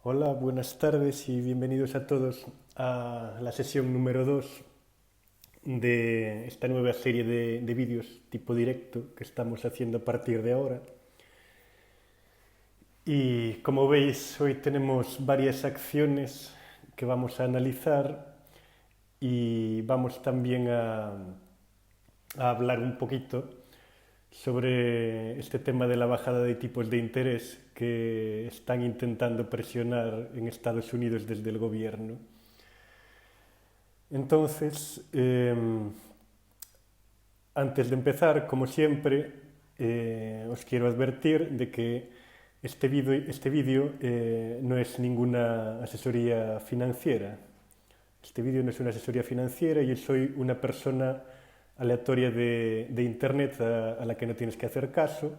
Hola, buenas tardes y bienvenidos a todos a la sesión número 2 de esta nueva serie de vídeos tipo directo que estamos haciendo a partir de ahora. Y como veis, hoy tenemos varias acciones que vamos a analizar y vamos también a hablar un poquito sobre este tema de la bajada de tipos de interés que están intentando presionar en Estados Unidos desde el gobierno. Entonces, antes de empezar, como siempre, os quiero advertir de que este vídeo no es ninguna asesoría financiera. Este vídeo no es una asesoría financiera y yo soy una persona aleatoria de Internet a la que no tienes que hacer caso.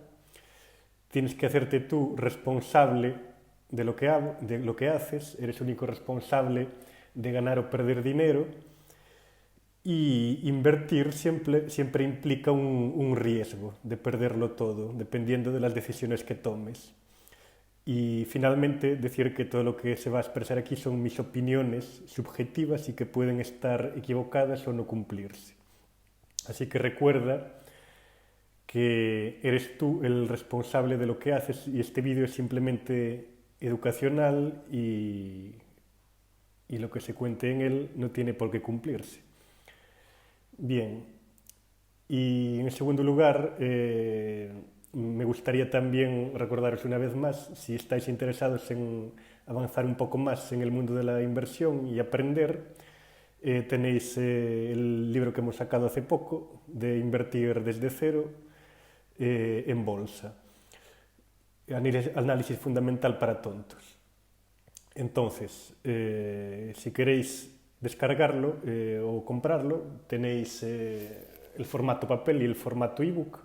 Tienes que hacerte tú responsable de lo que haces, eres único responsable de ganar o perder dinero. Y invertir siempre implica un riesgo de perderlo todo, dependiendo de las decisiones que tomes. Y finalmente decir que todo lo que se va a expresar aquí son mis opiniones subjetivas y que pueden estar equivocadas o no cumplirse. Así que recuerda que eres tú el responsable de lo que haces y este vídeo es simplemente educacional y lo que se cuente en él no tiene por qué cumplirse. Bien, y en segundo lugar, me gustaría también recordaros una vez más, si estáis interesados en avanzar un poco más en el mundo de la inversión y aprender, tenéis el libro que hemos sacado hace poco, de Invertir desde cero en bolsa. Análisis fundamental para tontos. Entonces, si queréis descargarlo o comprarlo, tenéis el formato papel y el formato ebook.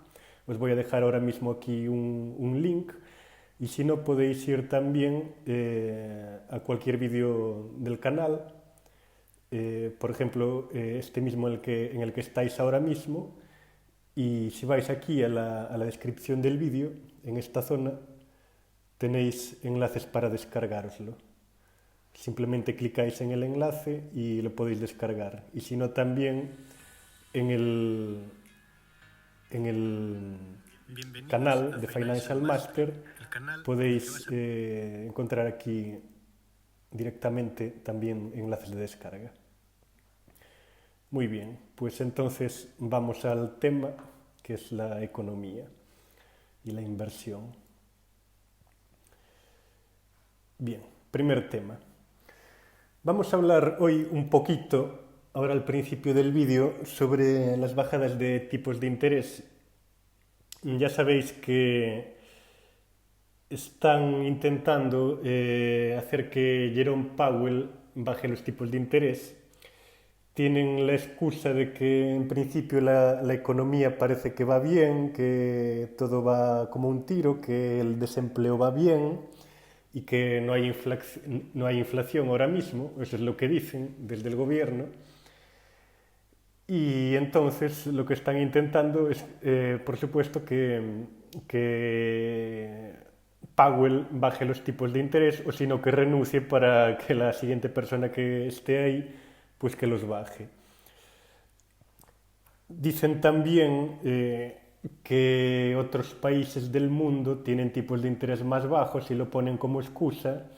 Os voy a dejar ahora mismo aquí un link y si no podéis ir también a cualquier vídeo del canal, por ejemplo, este mismo en el que estáis ahora mismo, y si vais aquí a la descripción del vídeo, en esta zona, tenéis enlaces para descargároslo. Simplemente clicáis en el enlace y lo podéis descargar. Y si no, también en en el canal de Financial Master podéis encontrar aquí directamente también enlaces de descarga. Muy bien, pues entonces vamos al tema que es la economía y la inversión. Bien, primer tema. Vamos a hablar hoy un poquito, ahora al principio del vídeo, sobre las bajadas de tipos de interés. Ya sabéis que están intentando hacer que Jerome Powell baje los tipos de interés. Tienen la excusa de que en principio la economía parece que va bien, que todo va como un tiro, que el desempleo va bien y que no hay inflación ahora mismo, eso es lo que dicen desde el gobierno. Y entonces lo que están intentando es, por supuesto, que Powell baje los tipos de interés o sino que renuncie para que la siguiente persona que esté ahí, pues que los baje. Dicen también que otros países del mundo tienen tipos de interés más bajos y lo ponen como excusa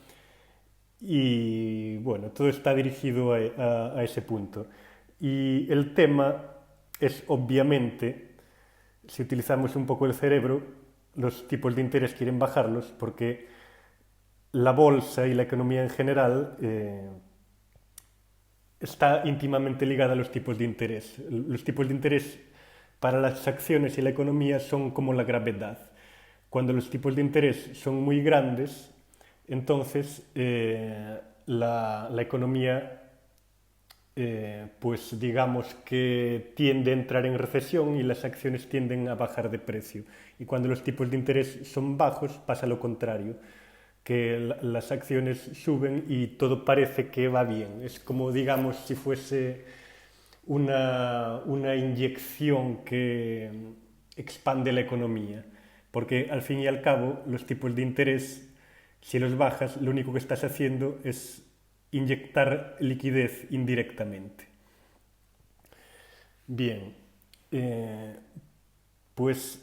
y bueno, todo está dirigido a ese punto. Y el tema es obviamente, si utilizamos un poco el cerebro, los tipos de interés quieren bajarlos porque la bolsa y la economía en general está íntimamente ligada a los tipos de interés. Los tipos de interés para las acciones y la economía son como la gravedad. Cuando los tipos de interés son muy grandes, entonces la economía pues digamos que tiende a entrar en recesión y las acciones tienden a bajar de precio. Y cuando los tipos de interés son bajos pasa lo contrario, que las acciones suben y todo parece que va bien. Es como digamos si fuese una inyección que expande la economía, porque al fin y al cabo los tipos de interés Si los bajas, lo único que estás haciendo es inyectar liquidez indirectamente. Bien, eh, pues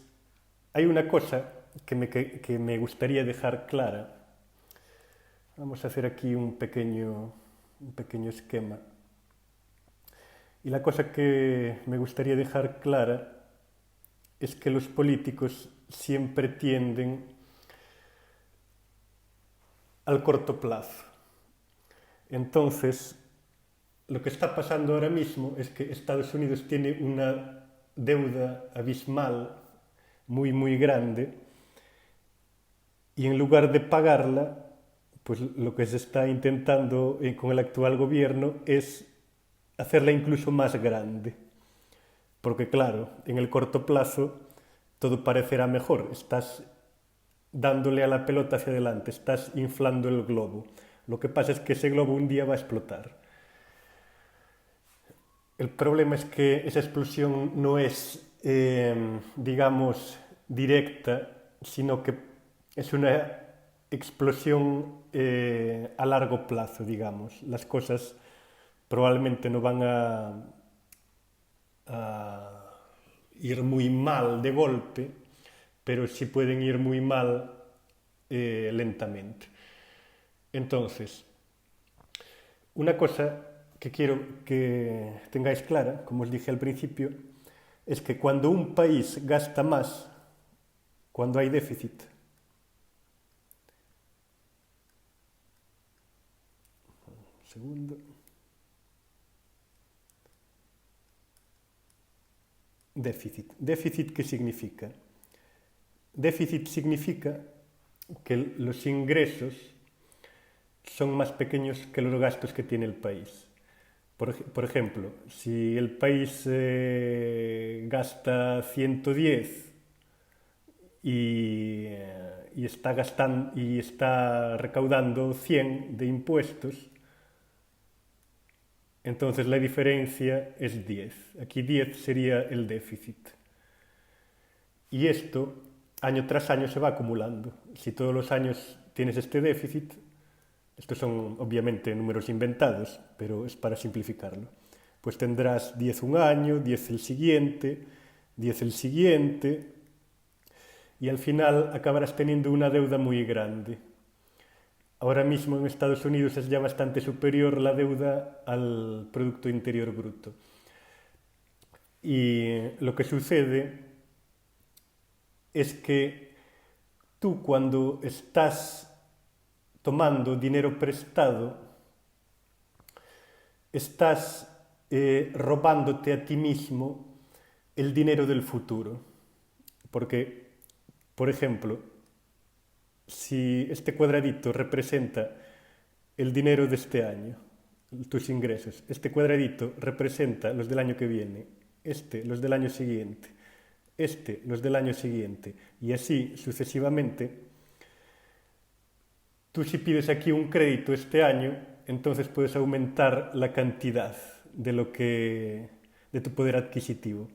hay una cosa que me gustaría dejar clara. Vamos a hacer aquí un pequeño esquema. Y la cosa que me gustaría dejar clara es que los políticos siempre tienden al corto plazo. Entonces, lo que está pasando ahora mismo es que Estados Unidos tiene una deuda abismal muy, muy grande y en lugar de pagarla, pues lo que se está intentando con el actual gobierno es hacerla incluso más grande. Porque claro, en el corto plazo todo parecerá mejor. Estás dándole a la pelota hacia adelante, estás inflando el globo. Lo que pasa es que ese globo un día va a explotar. El problema es que esa explosión no es, digamos, directa, sino que es una explosión a largo plazo, digamos. Las cosas probablemente no van a ir muy mal de golpe, pero sí pueden ir muy mal lentamente. Entonces, una cosa que quiero que tengáis clara, como os dije al principio, es que cuando un país gasta más, cuando hay déficit, segundo, déficit. ¿Déficit qué significa? Déficit significa que los ingresos son más pequeños que los gastos que tiene el país. Por ejemplo, si el país gasta 110 y está recaudando 100 de impuestos, entonces la diferencia es 10. Aquí 10 sería el déficit. Y esto, año tras año, se va acumulando. Si todos los años tienes este déficit, estos son obviamente números inventados, pero es para simplificarlo, pues tendrás 10 un año, 10 el siguiente, 10 el siguiente, y al final acabarás teniendo una deuda muy grande. Ahora mismo en Estados Unidos es ya bastante superior la deuda al Producto Interior Bruto. Y lo que sucede es que tú cuando estás tomando dinero prestado, estás robándote a ti mismo el dinero del futuro. Porque, por ejemplo, si este cuadradito representa el dinero de este año, tus ingresos, este cuadradito representa los del año que viene, este los del año siguiente, este los del año siguiente, y así sucesivamente. Tú si pides aquí un crédito este año, entonces puedes aumentar la cantidad de tu poder adquisitivo.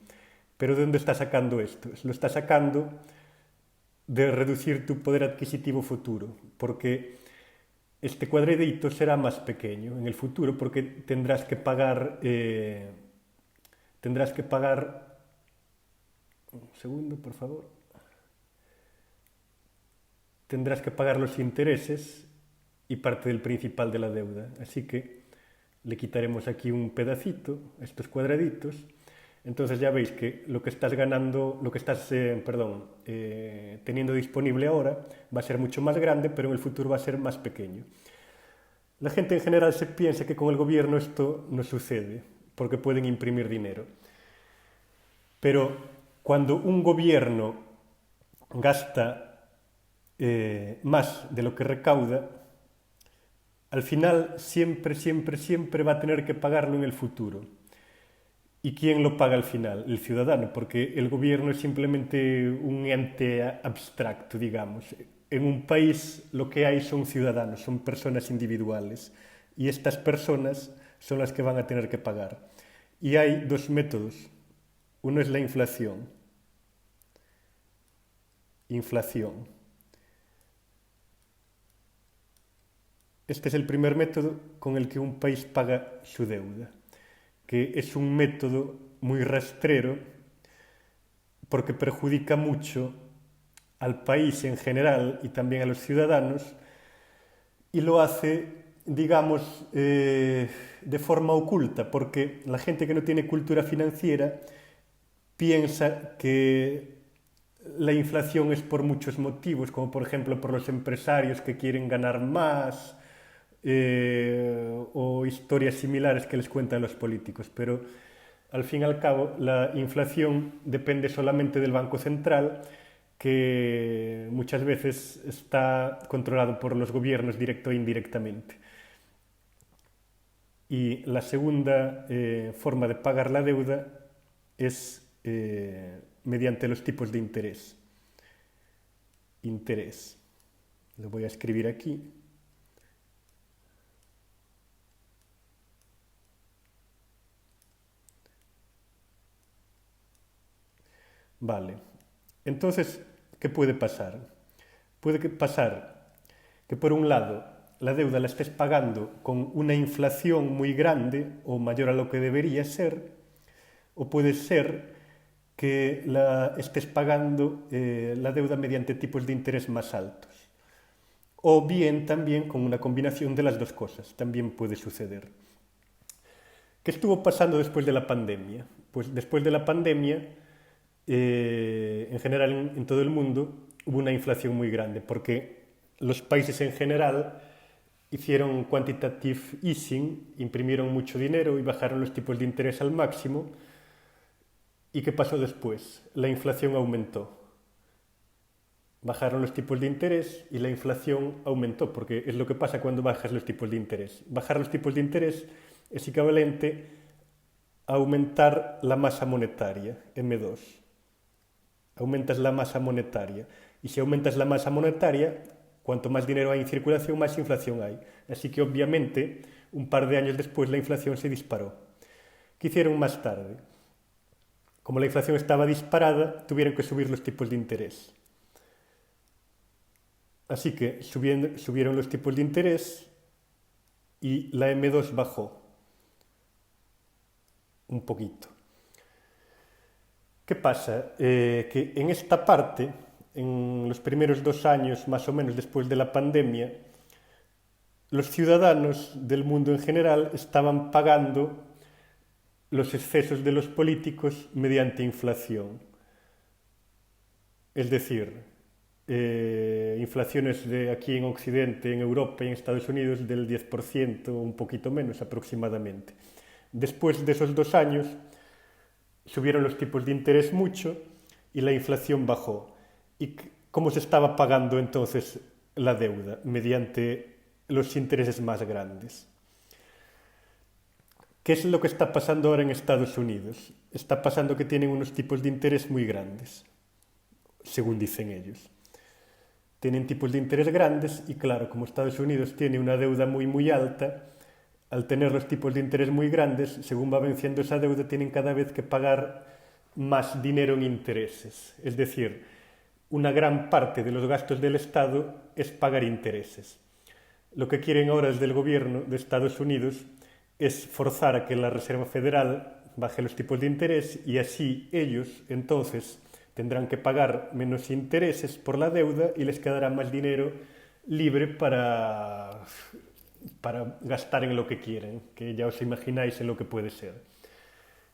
Pero ¿de dónde está sacando esto? Lo está sacando de reducir tu poder adquisitivo futuro, porque este cuadradito será más pequeño en el futuro porque tendrás que pagar, un segundo, por favor, tendrás que pagar los intereses y parte del principal de la deuda. Así que le quitaremos aquí un pedacito a estos cuadraditos. Entonces ya veis que lo que estás ganando, lo que estás, teniendo disponible ahora va a ser mucho más grande, pero en el futuro va a ser más pequeño. La gente en general se piensa que con el gobierno esto no sucede, porque pueden imprimir dinero. Pero cuando un gobierno gasta más de lo que recauda, al final siempre, siempre, siempre va a tener que pagarlo en el futuro. ¿Y quién lo paga al final? El ciudadano, porque el gobierno es simplemente un ente abstracto, digamos. En un país lo que hay son ciudadanos, son personas individuales, y estas personas son las que van a tener que pagar. Y hay dos métodos. Uno es la inflación. Inflación. Este es el primer método con el que un país paga su deuda, que es un método muy rastrero porque perjudica mucho al país en general y también a los ciudadanos y lo hace, digamos, de forma oculta, porque la gente que no tiene cultura financiera piensa que la inflación es por muchos motivos, como por ejemplo por los empresarios que quieren ganar más, o historias similares que les cuentan los políticos. Pero al fin y al cabo, la inflación depende solamente del Banco Central, que muchas veces está controlado por los gobiernos directo e indirectamente. Y la segunda forma de pagar la deuda es mediante los tipos de interés. Interés. Lo voy a escribir aquí. Vale. Entonces, ¿qué puede pasar? Puede pasar que por un lado la deuda la estés pagando con una inflación muy grande o mayor a lo que debería ser, o puede ser que la estés pagando la deuda mediante tipos de interés más altos. O bien también con una combinación de las dos cosas, también puede suceder. ¿Qué estuvo pasando después de la pandemia? Pues después de la pandemia, en general en todo el mundo, hubo una inflación muy grande, porque los países en general hicieron quantitative easing, imprimieron mucho dinero y bajaron los tipos de interés al máximo. ¿Y qué pasó después? La inflación aumentó. Bajaron los tipos de interés y la inflación aumentó, porque es lo que pasa cuando bajas los tipos de interés. Bajar los tipos de interés es equivalente a aumentar la masa monetaria, M2. Aumentas la masa monetaria. Y si aumentas la masa monetaria, cuanto más dinero hay en circulación, más inflación hay. Así que obviamente, un par de años después, la inflación se disparó. ¿Qué hicieron más tarde? Como la inflación estaba disparada, tuvieron que subir los tipos de interés. Así que subieron los tipos de interés y la M2 bajó un poquito. ¿Qué pasa? Que en esta parte, en los primeros 2 años más o menos después de la pandemia, los ciudadanos del mundo en general estaban pagando los excesos de los políticos mediante inflación. Es decir, inflaciones de aquí en Occidente, en Europa y en Estados Unidos del 10%, un poquito menos aproximadamente. Después de esos 2 años, subieron los tipos de interés mucho y la inflación bajó. ¿Y cómo se estaba pagando entonces la deuda? Mediante los intereses más grandes. ¿Qué es lo que está pasando ahora en Estados Unidos? Está pasando que tienen unos tipos de interés muy grandes, según dicen ellos. Tienen tipos de interés grandes y claro, como Estados Unidos tiene una deuda muy muy alta, al tener los tipos de interés muy grandes, según va venciendo esa deuda, tienen cada vez que pagar más dinero en intereses. Es decir, una gran parte de los gastos del Estado es pagar intereses. Lo que quieren ahora desde el gobierno de Estados Unidos es forzar a que la Reserva Federal baje los tipos de interés y así ellos entonces tendrán que pagar menos intereses por la deuda y les quedará más dinero libre para gastar en lo que quieren, que ya os imagináis en lo que puede ser.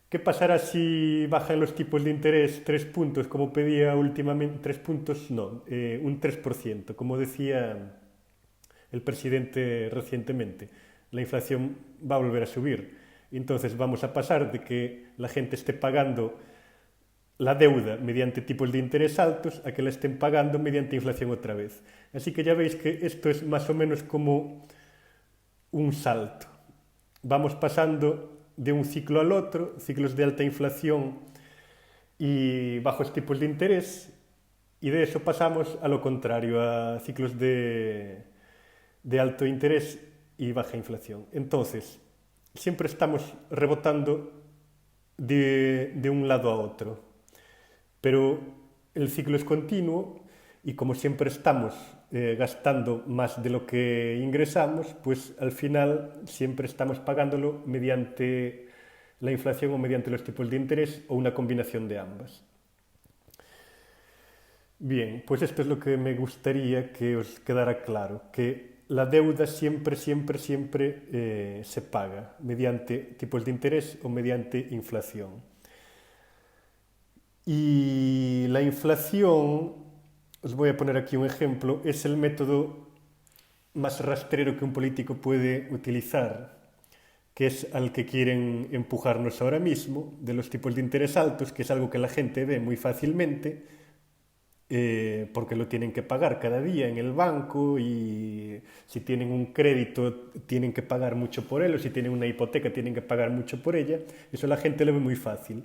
¿Qué pasará si bajan los tipos de interés 3 puntos, como pedía últimamente? 3 puntos, no, un 3%, como decía el presidente recientemente. La inflación va a volver a subir. Entonces vamos a pasar de que la gente esté pagando la deuda mediante tipos de interés altos a que la estén pagando mediante inflación otra vez. Así que ya veis que esto es más o menos como un salto. Vamos pasando de un ciclo al otro, ciclos de alta inflación y bajos tipos de interés, y de eso pasamos a lo contrario, a ciclos de alto interés y baja inflación. Entonces, siempre estamos rebotando de un lado a otro, pero el ciclo es continuo y como siempre estamos gastando más de lo que ingresamos, pues al final siempre estamos pagándolo mediante la inflación o mediante los tipos de interés o una combinación de ambas. Bien, pues esto es lo que me gustaría que os quedara claro, que la deuda siempre, siempre, siempre se paga mediante tipos de interés o mediante inflación. Y la inflación, os voy a poner aquí un ejemplo, es el método más rastrero que un político puede utilizar, que es al que quieren empujarnos ahora mismo, de los tipos de interés altos, que es algo que la gente ve muy fácilmente, porque lo tienen que pagar cada día en el banco y si tienen un crédito tienen que pagar mucho por él o si tienen una hipoteca tienen que pagar mucho por ella. Eso la gente lo ve muy fácil.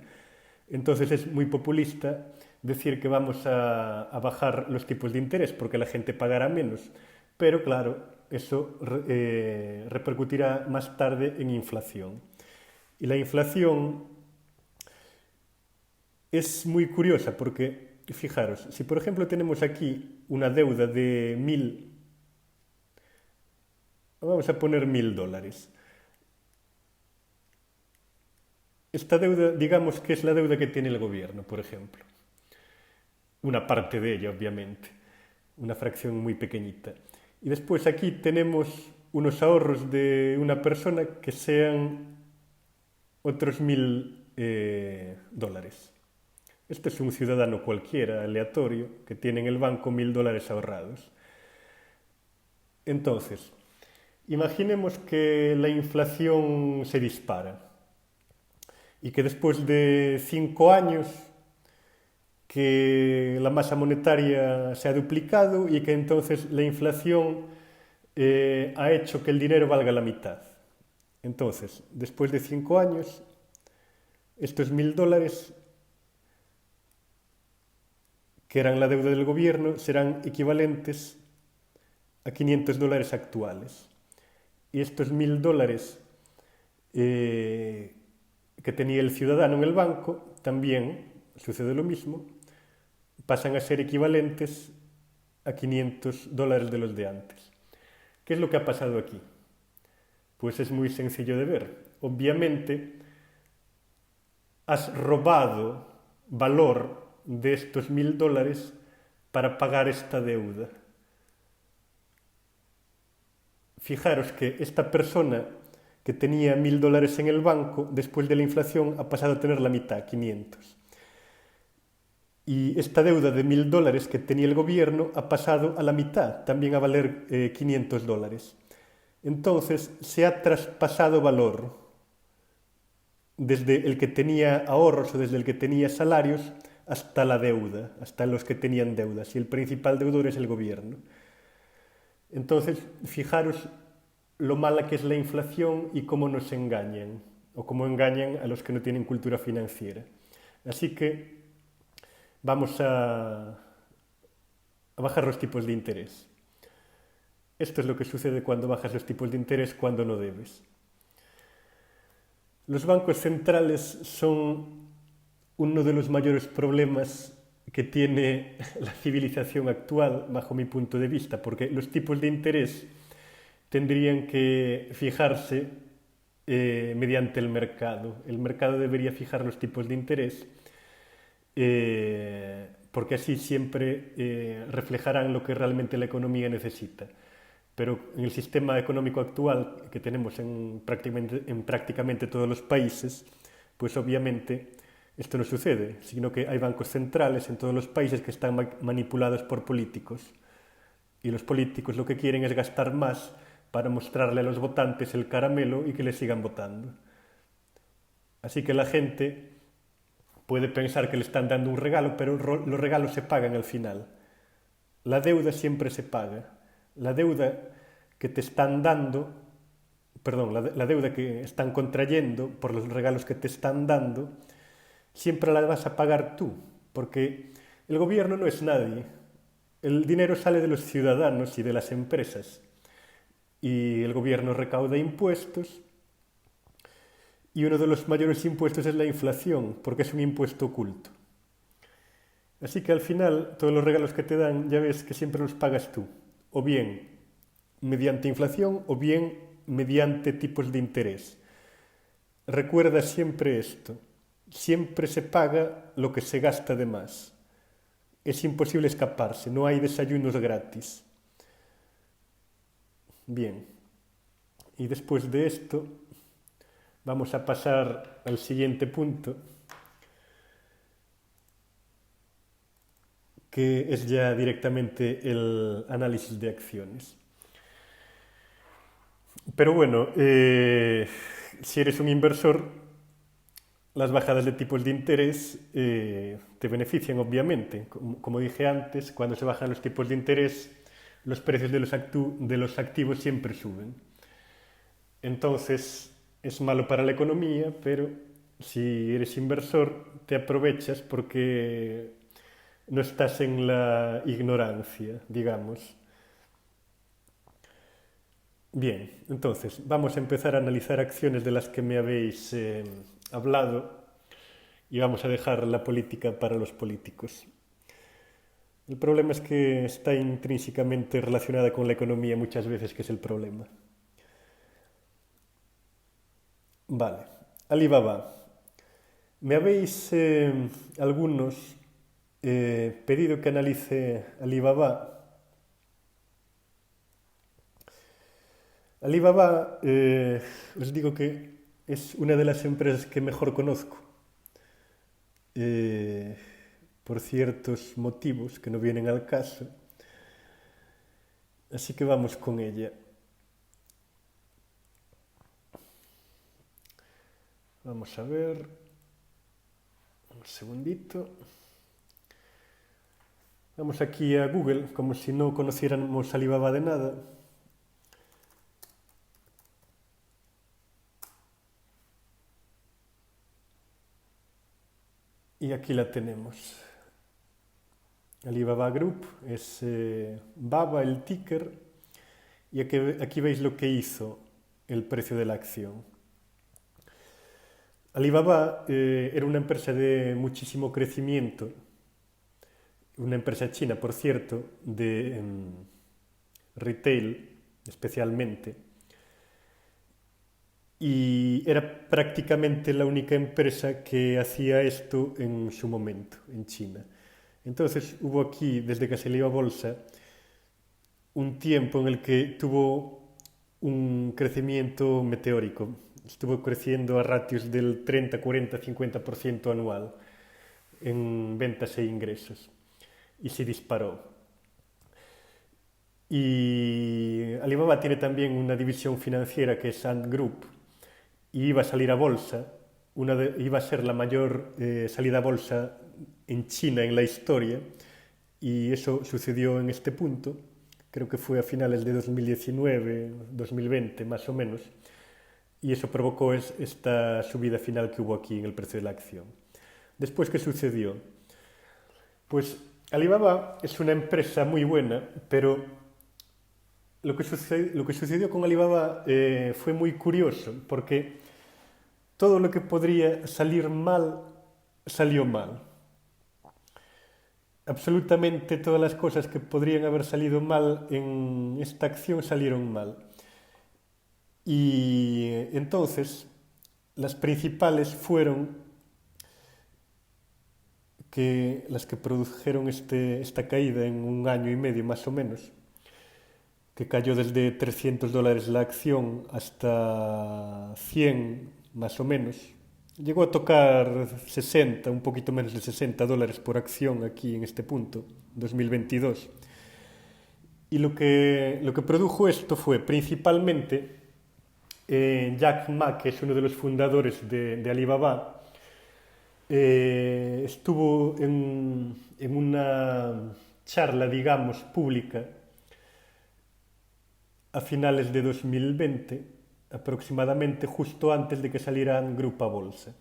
Entonces es muy populista decir que vamos a bajar los tipos de interés porque la gente pagará menos. Pero claro, eso repercutirá más tarde en inflación. Y la inflación es muy curiosa porque, fijaros, si por ejemplo tenemos aquí una deuda de 1000, vamos a poner $1000. Esta deuda, digamos que es la deuda que tiene el gobierno, por ejemplo. Una parte de ella, obviamente. Una fracción muy pequeñita. Y después aquí tenemos unos ahorros de una persona que sean otros $1000. Este es un ciudadano cualquiera, aleatorio, que tiene en el banco $1000 ahorrados. Entonces, imaginemos que la inflación se dispara y que después de 5 años que la masa monetaria se ha duplicado y que entonces la inflación ha hecho que el dinero valga la mitad. Entonces, después de 5 años, estos $1000 que eran la deuda del gobierno serán equivalentes a $500 actuales. Y estos $1000 que tenía el ciudadano en el banco, también sucede lo mismo, pasan a ser equivalentes a $500 de los de antes. ¿Qué es lo que ha pasado aquí? Pues es muy sencillo de ver. Obviamente, has robado valor de estos $1000 para pagar esta deuda. Fijaros que esta persona que tenía $1000 en el banco, después de la inflación ha pasado a tener la mitad, 500. Y esta deuda de $1000 que tenía el gobierno ha pasado a la mitad, también a valer $500. Entonces se ha traspasado valor desde el que tenía ahorros o desde el que tenía salarios hasta la deuda, hasta los que tenían deudas. Y el principal deudor es el gobierno. Entonces, fijaros lo mala que es la inflación y cómo nos engañan, o cómo engañan a los que no tienen cultura financiera. Así que vamos a bajar los tipos de interés. Esto es lo que sucede cuando bajas los tipos de interés cuando no debes. Los bancos centrales son uno de los mayores problemas que tiene la civilización actual, bajo mi punto de vista, porque los tipos de interés tendrían que fijarse mediante el mercado. El mercado debería fijar los tipos de interés porque así siempre reflejarán lo que realmente la economía necesita. Pero en el sistema económico actual que tenemos en prácticamente todos los países, pues obviamente esto no sucede, sino que hay bancos centrales en todos los países que están manipulados por políticos. Y los políticos lo que quieren es gastar más para mostrarle a los votantes el caramelo y que le sigan votando. Así que la gente puede pensar que le están dando un regalo, pero los regalos se pagan al final. La deuda siempre se paga. La deuda que te están dando, perdón, la deuda que están contrayendo por los regalos que te están dando, siempre la vas a pagar tú, porque el gobierno no es nadie. El dinero sale de los ciudadanos y de las empresas. Y el gobierno recauda impuestos y uno de los mayores impuestos es la inflación, porque es un impuesto oculto. Así que al final todos los regalos que te dan ya ves que siempre los pagas tú. o bien mediante inflación o bien mediante tipos de interés. Recuerda siempre esto, siempre se paga lo que se gasta de más. Es imposible escaparse, no hay desayunos gratis. Bien, y después de esto vamos a pasar al siguiente punto, que es ya directamente el análisis de acciones. Pero bueno, si eres un inversor, las bajadas de tipos de interés te benefician, obviamente. Como dije antes, cuando se bajan los tipos de interés, los precios de los activos siempre suben. Entonces, es malo para la economía, pero si eres inversor, te aprovechas porque no estás en la ignorancia, digamos. Bien, entonces vamos a empezar a analizar acciones de las que me habéis hablado y vamos a dejar la política para los políticos. El problema es que está intrínsecamente relacionada con la economía muchas veces, que es el problema. Vale, Alibaba. Me habéis algunos pedido que analice Alibaba. Alibaba, os digo que es una de las empresas que mejor conozco, eh, por ciertos motivos que no vienen al caso, así que vamos con ella. Vamos a ver, un segundito. Vamos aquí a Google, como si no conociéramos Alibaba de nada. Y aquí la tenemos. Alibaba Group es BABA el ticker, y aquí veis lo que hizo el precio de la acción. Alibaba era una empresa de muchísimo crecimiento, una empresa china, por cierto, de retail especialmente, y era prácticamente la única empresa que hacía esto en su momento en China. Entonces hubo aquí, desde que salió a bolsa, un tiempo en el que tuvo un crecimiento meteórico. Estuvo creciendo a ratios del 30, 40, 50% anual en ventas e ingresos. Y se disparó. Y Alibaba tiene también una división financiera que es Ant Group, y iba a salir a bolsa, iba a ser la mayor salida a bolsa en China en la historia, y eso sucedió en este punto, creo que fue a finales de 2019, 2020 más o menos, y eso provocó esta subida final que hubo aquí en el precio de la acción. Después, ¿qué sucedió? Pues Alibaba es una empresa muy buena, pero lo que sucedió con Alibaba fue muy curioso, porque todo lo que podría salir mal, salió mal. Absolutamente todas las cosas que podrían haber salido mal en esta acción salieron mal. Y entonces, las principales fueron las que produjeron esta caída en un año y medio más o menos, que cayó desde $300 la acción hasta 100 más o menos. Llegó a tocar 60, un poquito menos de $60 por acción aquí en este punto, 2022. Y lo que produjo esto fue principalmente Jack Ma, que es uno de los fundadores de Alibaba, estuvo en una charla, digamos, pública a finales de 2020, aproximadamente justo antes de que salieran Grupo a bolsa.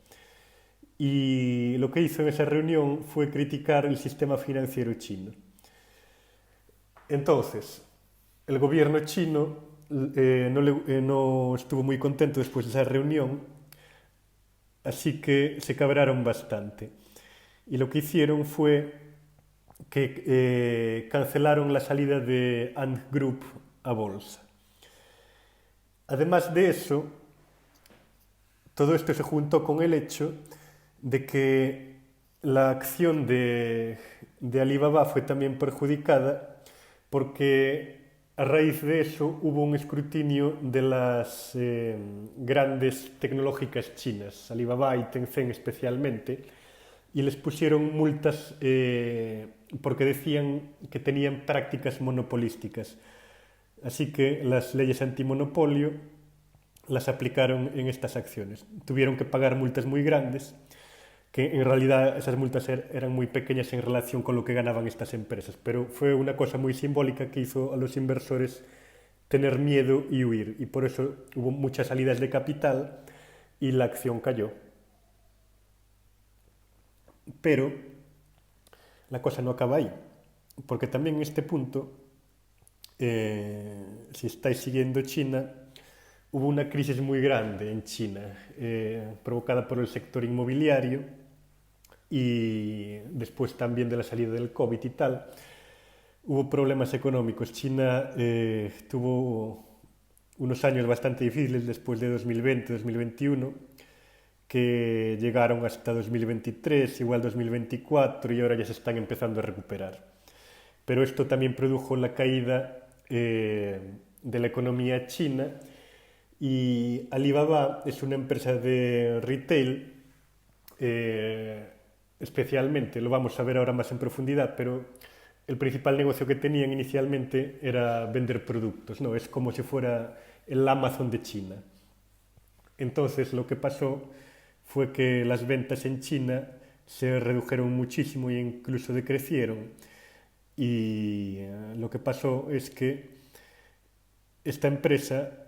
Y lo que hizo en esa reunión fue criticar el sistema financiero chino. Entonces, el gobierno chino no estuvo muy contento después de esa reunión, así que se cabraron bastante. Y lo que hicieron fue que cancelaron la salida de Ant Group a bolsa. Además de eso, todo esto se juntó con el hecho de que la acción de Alibaba fue también perjudicada porque a raíz de eso hubo un escrutinio de las grandes tecnológicas chinas, Alibaba y Tencent especialmente, y les pusieron multas porque decían que tenían prácticas monopolísticas. Así que las leyes antimonopolio las aplicaron en estas acciones. Tuvieron que pagar multas muy grandes, que en realidad esas multas eran muy pequeñas en relación con lo que ganaban estas empresas, pero fue una cosa muy simbólica que hizo a los inversores tener miedo y huir, y por eso hubo muchas salidas de capital y la acción cayó. Pero la cosa no acaba ahí, porque también en este punto, si estáis siguiendo China, hubo una crisis muy grande en China, provocada por el sector inmobiliario y después también de la salida del COVID y tal. Hubo problemas económicos. China tuvo unos años bastante difíciles después de 2020-2021, que llegaron hasta 2023, igual 2024, y ahora ya se están empezando a recuperar. Pero esto también produjo la caída de la economía china, y Alibaba es una empresa de retail, especialmente, lo vamos a ver ahora más en profundidad, pero el principal negocio que tenían inicialmente era vender productos, ¿no? Es como si fuera el Amazon de China. Entonces lo que pasó fue que las ventas en China se redujeron muchísimo e incluso decrecieron. Y lo que pasó es que esta empresa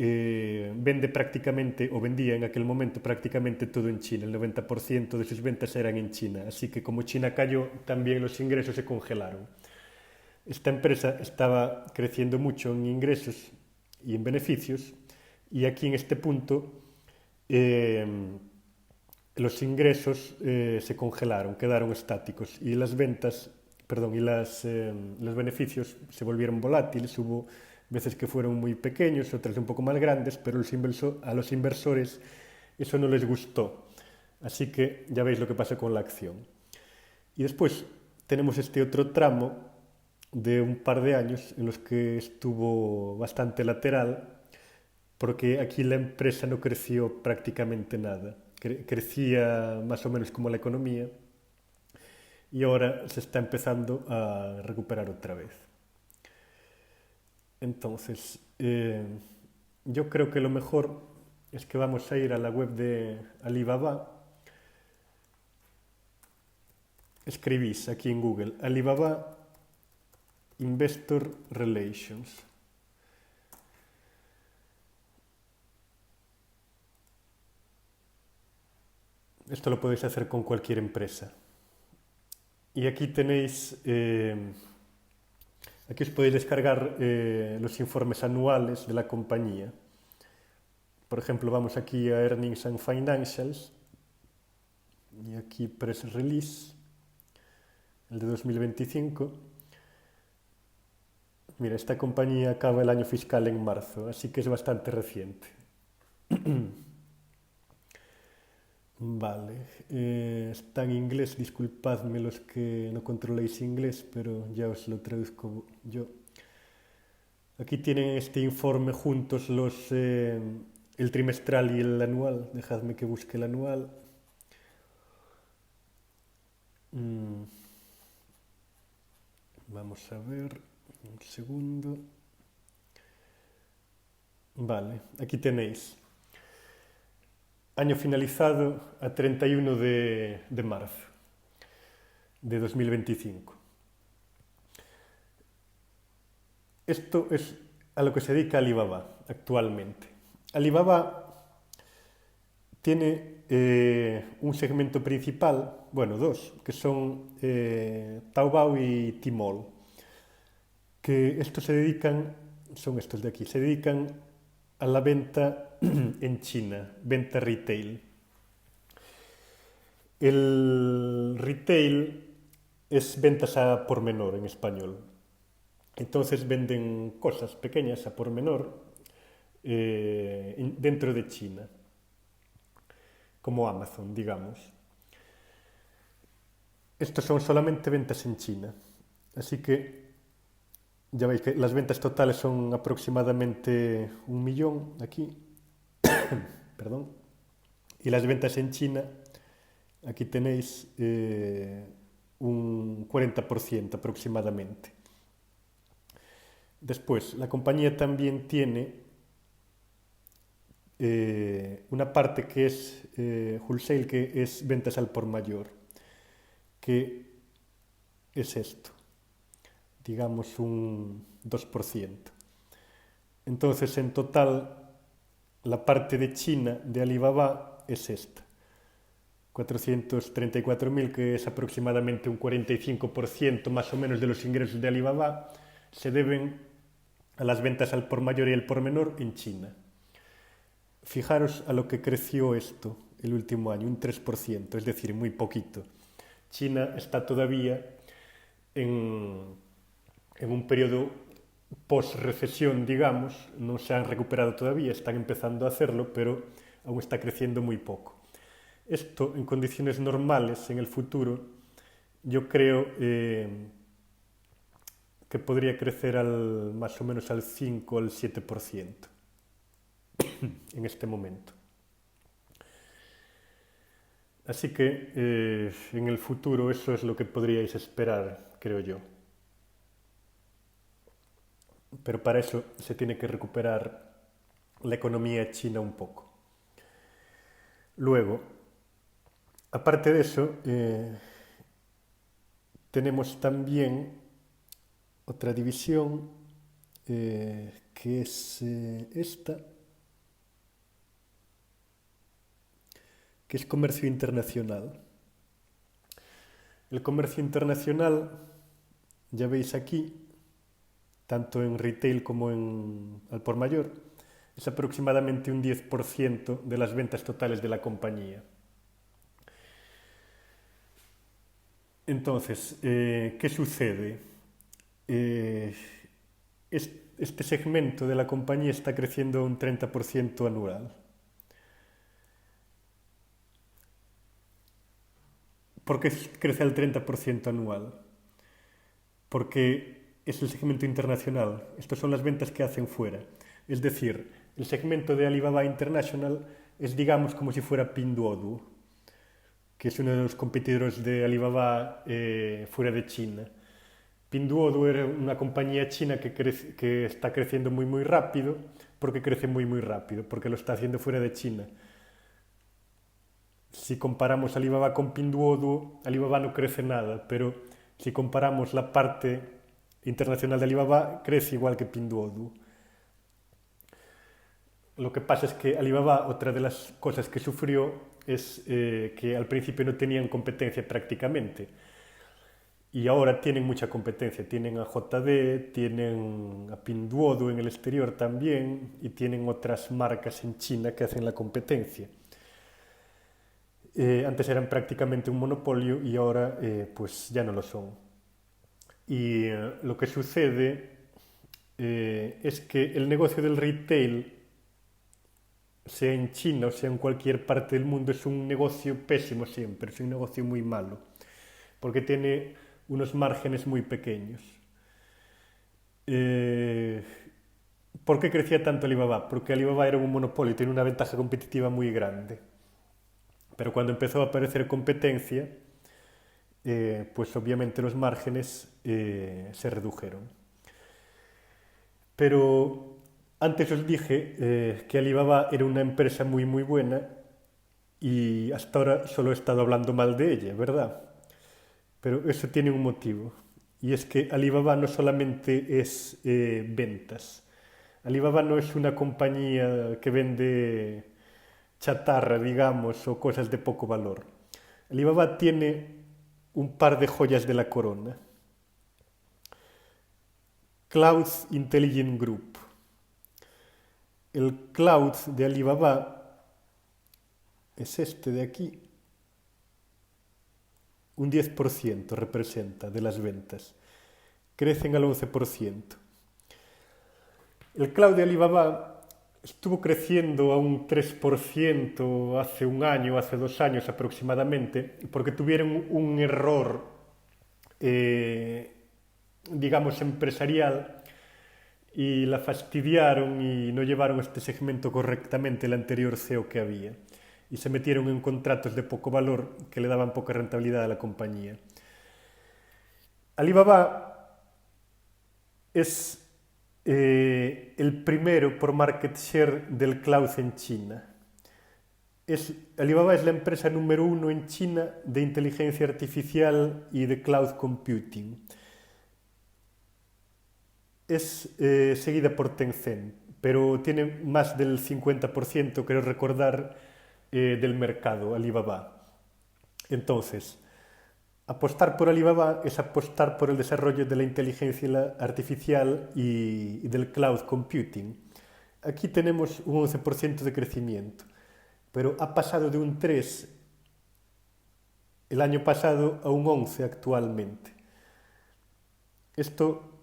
vende prácticamente, o vendía en aquel momento prácticamente todo en China. El 90% de sus ventas eran en China. Así que como China cayó, también los ingresos se congelaron. Esta empresa estaba creciendo mucho en ingresos y en beneficios, y aquí en este punto eh, los ingresos se congelaron, quedaron estáticos, y las ventas, perdón, y los beneficios se volvieron volátiles. Hubo veces que fueron muy pequeños, otras un poco más grandes, pero a los inversores eso no les gustó. Así que ya veis lo que pasa con la acción. Y después tenemos este otro tramo de un par de años en los que estuvo bastante lateral, porque aquí la empresa no creció prácticamente nada. Crecía más o menos como la economía, y ahora se está empezando a recuperar otra vez. Entonces, yo creo que lo mejor es que vamos a ir a la web de Alibaba. Escribís aquí en Google Alibaba Investor Relations. Esto lo podéis hacer con cualquier empresa. Y aquí tenéis, aquí os podéis descargar los informes anuales de la compañía. Por ejemplo, vamos aquí a Earnings and Financials, y aquí Press Release, el de 2025. Mira, esta compañía acaba el año fiscal en marzo, así que es bastante reciente. Vale, está en inglés, disculpadme los que no controléis inglés, pero ya os lo traduzco yo. Aquí tienen este informe juntos el trimestral y el anual. Dejadme que busque el anual. Vamos a ver, un segundo. Vale, aquí tenéis. Año finalizado a 31 de marzo de 2025. Esto es a lo que se dedica Alibaba actualmente. Alibaba tiene un segmento principal, bueno, dos, que son Taobao y Tmall, que estos se dedican, son estos de aquí, se dedican a la venta en China, venta retail. El retail es ventas a por menor en español. Entonces venden cosas pequeñas a por menor dentro de China, como Amazon, digamos. Estos son solamente ventas en China. Así que ya veis que las ventas totales son aproximadamente 1 millón aquí, perdón. Y las ventas en China, aquí tenéis un 40% aproximadamente. Después, la compañía también tiene una parte que es wholesale, que es ventas al por mayor, que es esto, digamos un 2%. Entonces, en total, la parte de China de Alibaba es esta, 434.000, que es aproximadamente un 45% más o menos de los ingresos de Alibaba, se deben a las ventas al por mayor y al por menor en China. Fijaros a lo que creció esto el último año, un 3%, es decir, muy poquito. China está todavía en un periodo post-recesión, digamos, no se han recuperado todavía, están empezando a hacerlo, pero aún está creciendo muy poco. Esto, en condiciones normales, en el futuro, yo creo que podría crecer más o menos al 5 o al 7% en este momento. Así que en el futuro eso es lo que podríais esperar, creo yo. Pero para eso se tiene que recuperar la economía china un poco. Luego, aparte de eso, tenemos también otra división que es esta, que es comercio internacional. El comercio internacional, ya veis aquí, tanto en retail como al por mayor, es aproximadamente un 10% de las ventas totales de la compañía. Entonces, ¿qué sucede? Este segmento de la compañía está creciendo un 30% anual. ¿Por qué crece al 30% anual? Porque es el segmento internacional. Estas son las ventas que hacen fuera. Es decir, el segmento de Alibaba International es, digamos, como si fuera Pinduoduo, que es uno de los competidores de Alibaba fuera de China. Pinduoduo era una compañía china que está creciendo muy muy rápido. Porque crece muy muy rápido, porque lo está haciendo fuera de China. Si comparamos Alibaba con Pinduoduo, Alibaba no crece nada, pero si comparamos la parte internacional de Alibaba, crece igual que Pinduoduo. Lo que pasa es que Alibaba, otra de las cosas que sufrió es que al principio no tenían competencia prácticamente. Y ahora tienen mucha competencia. Tienen a JD, tienen a Pinduoduo en el exterior también, y tienen otras marcas en China que hacen la competencia. Antes eran prácticamente un monopolio y ahora pues ya no lo son. Y lo que sucede es que el negocio del retail, sea en China o sea en cualquier parte del mundo, es un negocio pésimo siempre, es un negocio muy malo, porque tiene unos márgenes muy pequeños. Eh, ¿Por qué crecía tanto Alibaba? Porque Alibaba era un monopolio, tiene una ventaja competitiva muy grande. Pero cuando empezó a aparecer competencia, pues obviamente los márgenes se redujeron. Pero antes os dije que Alibaba era una empresa muy muy buena y hasta ahora solo he estado hablando mal de ella, ¿verdad? Pero eso tiene un motivo, y es que Alibaba no solamente es ventas. Alibaba no es una compañía que vende chatarra, digamos, o cosas de poco valor. Alibaba tiene un par de joyas de la corona. Cloud Intelligent Group. El cloud de Alibaba es este de aquí. un 10% representa de las ventas. Crecen al 11%. El cloud de Alibaba estuvo creciendo a un 3% hace un año, hace 2 años aproximadamente, porque tuvieron un error, digamos, empresarial, y la fastidiaron y no llevaron este segmento correctamente el anterior CEO que había. Y se metieron en contratos de poco valor que le daban poca rentabilidad a la compañía. Alibaba es el primero por market share del cloud en China. Alibaba es la empresa número 1 en China de inteligencia artificial y de cloud computing. Es seguida por Tencent, pero tiene más del 50%, creo recordar, del mercado, Alibaba. Entonces, apostar por Alibaba es apostar por el desarrollo de la inteligencia artificial y del cloud computing. Aquí tenemos un 11% de crecimiento, pero ha pasado de un 3 el año pasado a un 11 actualmente. Esto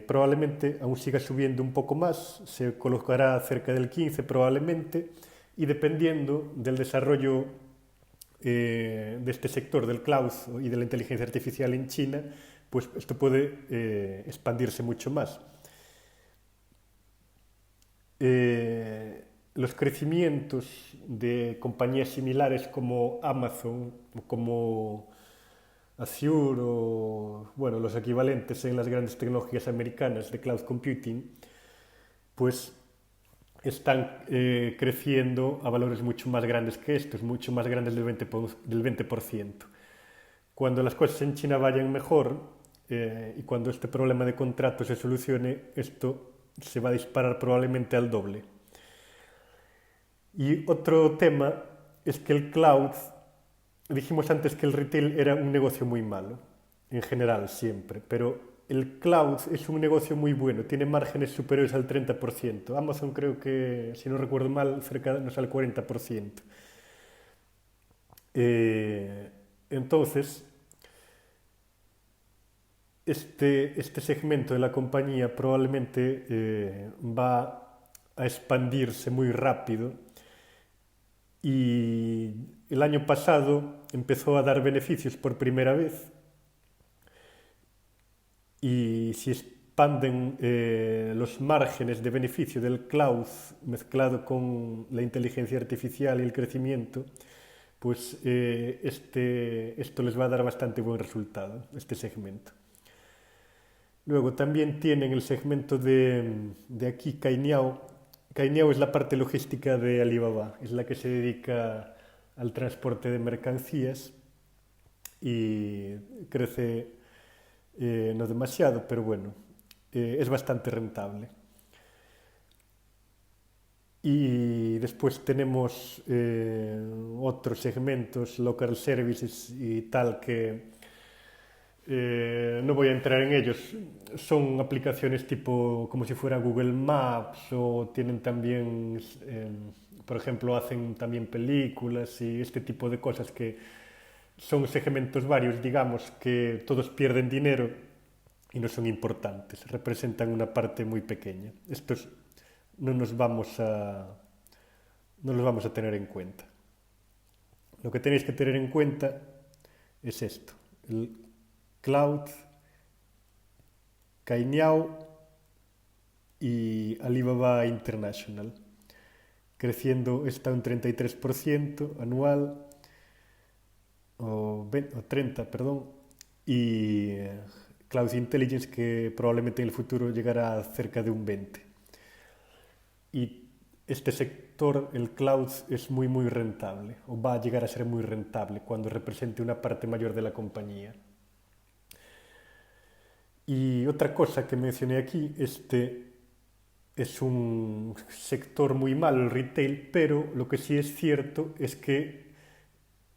probablemente aún siga subiendo un poco más, se colocará cerca del 15 probablemente, y dependiendo del desarrollo de este sector del cloud y de la inteligencia artificial en China, pues esto puede expandirse mucho más. Los crecimientos de compañías similares como Amazon, como Azure o bueno, los equivalentes en las grandes tecnologías americanas de cloud computing, pues están creciendo a valores mucho más grandes que estos, mucho más grandes del 20%. Cuando las cosas en China vayan mejor y cuando este problema de contrato se solucione, esto se va a disparar probablemente al doble. Y otro tema es que el cloud, dijimos antes que el retail era un negocio muy malo, en general siempre, pero el cloud es un negocio muy bueno, tiene márgenes superiores al 30%. Amazon creo que, si no recuerdo mal, cerca nos al 40%. Entonces, este segmento de la compañía probablemente va a expandirse muy rápido y el año pasado empezó a dar beneficios por primera vez y si expanden los márgenes de beneficio del cloud mezclado con la inteligencia artificial y el crecimiento, pues esto les va a dar bastante buen resultado, este segmento. Luego también tienen el segmento de aquí, Cainiao. Cainiao es la parte logística de Alibaba, es la que se dedica al transporte de mercancías y crece no demasiado, pero bueno, es bastante rentable. Y después tenemos otros segmentos, local services y tal, que no voy a entrar en ellos. Son aplicaciones tipo como si fuera Google Maps o tienen también, por ejemplo, hacen también películas y este tipo de cosas que son segmentos varios, digamos, que todos pierden dinero y no son importantes, representan una parte muy pequeña. Estos no los vamos a tener en cuenta. Lo que tenéis que tener en cuenta es esto, el Cloud, Cainiao y Alibaba International, creciendo está un 33% anual, o 30, perdón, y Cloud Intelligence que probablemente en el futuro llegará a cerca de un 20%. Y este sector, el cloud, es muy rentable, o va a llegar a ser muy rentable cuando represente una parte mayor de la compañía. Y otra cosa que mencioné aquí, es un sector muy malo, el retail, pero lo que sí es cierto es que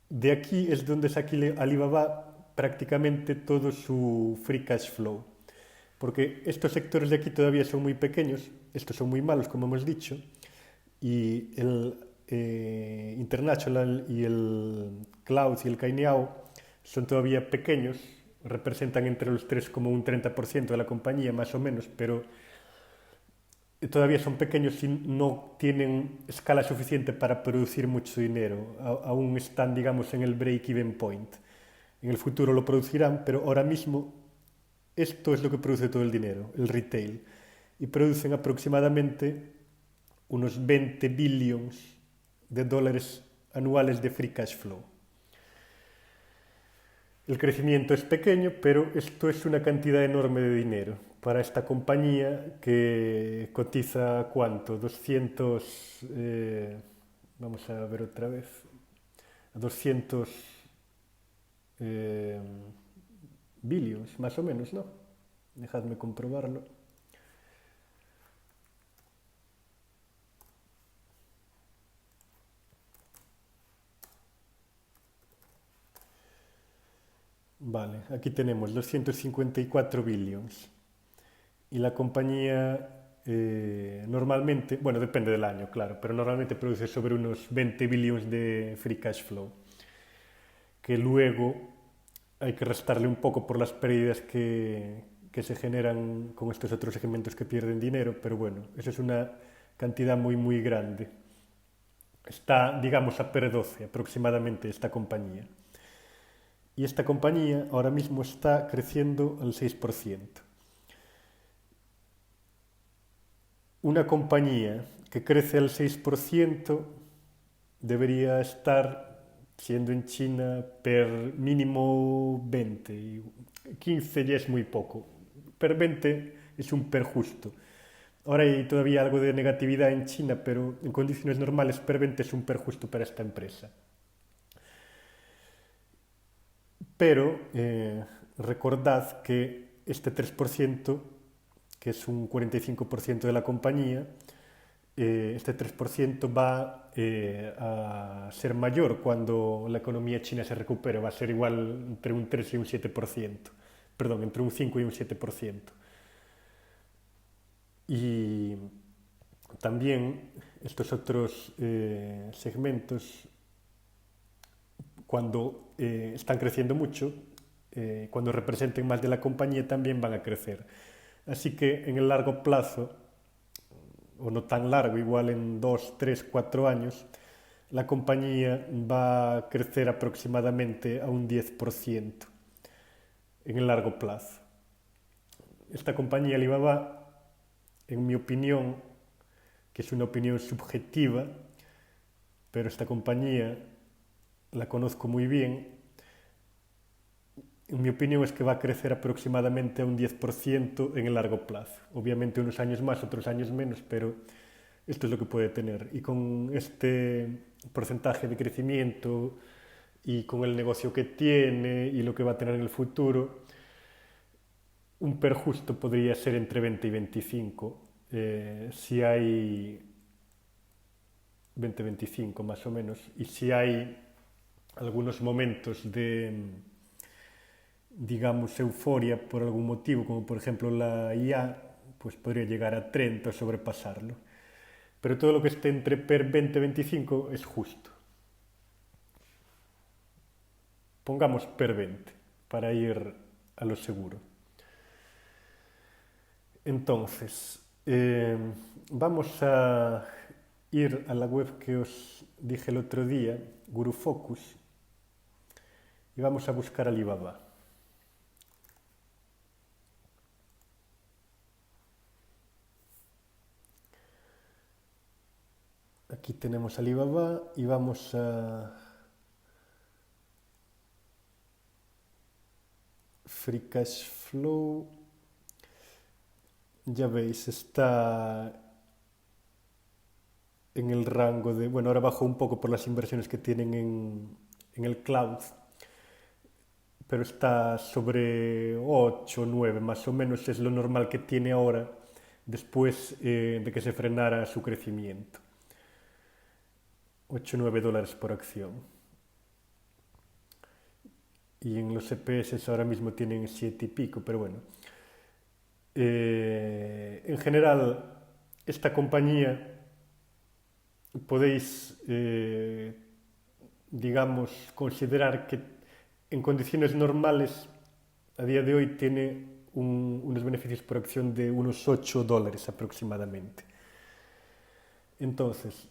de aquí es donde saca Alibaba prácticamente todo su free cash flow. Porque estos sectores de aquí todavía son muy pequeños, estos son muy malos, como hemos dicho, y el International y el Cloud y el Cainiao son todavía pequeños, representan entre los 3 como un 30% de la compañía, más o menos, pero todavía son pequeños y no tienen escala suficiente para producir mucho dinero. Aún están, digamos, en el break-even point. En el futuro lo producirán, pero ahora mismo esto es lo que produce todo el dinero, el retail. Y producen aproximadamente unos 20 billions de dólares anuales de free cash flow. El crecimiento es pequeño, pero esto es una cantidad enorme de dinero para esta compañía que cotiza ¿cuánto? 200, vamos a ver otra vez, 200 eh, billions, más o menos, ¿no? Dejadme comprobarlo. Vale, aquí tenemos 254 billions. Y la compañía normalmente, bueno, depende del año, claro, pero normalmente produce sobre unos 20 billions de free cash flow, que luego hay que restarle un poco por las pérdidas que se generan con estos otros segmentos que pierden dinero, pero bueno, eso es una cantidad muy, muy grande. Está, digamos, a PER 12 aproximadamente esta compañía. Y esta compañía ahora mismo está creciendo al 6%. Una compañía que crece al 6% debería estar, siendo en China, per mínimo 20. 15 ya es muy poco. Per 20 es un per justo. Ahora hay todavía algo de negatividad en China, pero en condiciones normales per 20 es un per justo para esta empresa. Pero recordad que este 3%, que es un 45% de la compañía, este 3% va a ser mayor cuando la economía china se recupere, va a ser igual entre un 3 y un 7%, perdón, entre un 5 y un 7%. Y también estos otros segmentos, cuando están creciendo mucho, cuando representen más de la compañía, también van a crecer. Así que en el largo plazo, o no tan largo, igual en 2, 3, 4 años, la compañía va a crecer aproximadamente a un 10% en el largo plazo. Esta compañía Alibaba, en mi opinión, que es una opinión subjetiva, pero esta compañía la conozco muy bien, en mi opinión es que va a crecer aproximadamente a un 10% en el largo plazo. Obviamente unos años más, otros años menos, pero esto es lo que puede tener. Y con este porcentaje de crecimiento y con el negocio que tiene y lo que va a tener en el futuro, un PER justo podría ser entre 20 y 25. Si hay 20-25 más o menos, y si hay algunos momentos de, digamos, euforia por algún motivo, como por ejemplo la IA, pues podría llegar a 30 o sobrepasarlo. Pero todo lo que esté entre PER 20-25 es justo. Pongamos PER 20 para ir a lo seguro. Entonces, vamos a ir a la web que os dije el otro día, GuruFocus, y vamos a buscar Alibaba. Aquí tenemos Alibaba y vamos a Free Cash Flow. Ya veis, está en el rango de, bueno, ahora bajó un poco por las inversiones que tienen en el cloud, pero está sobre 8 o 9 más o menos, es lo normal que tiene ahora después de que se frenara su crecimiento. 8 o 9 dólares por acción. Y en los EPS ahora mismo tienen 7 y pico, pero bueno. En general, esta compañía podéis, digamos, considerar que en condiciones normales, a día de hoy tiene unos beneficios por acción de unos $8 aproximadamente. Entonces,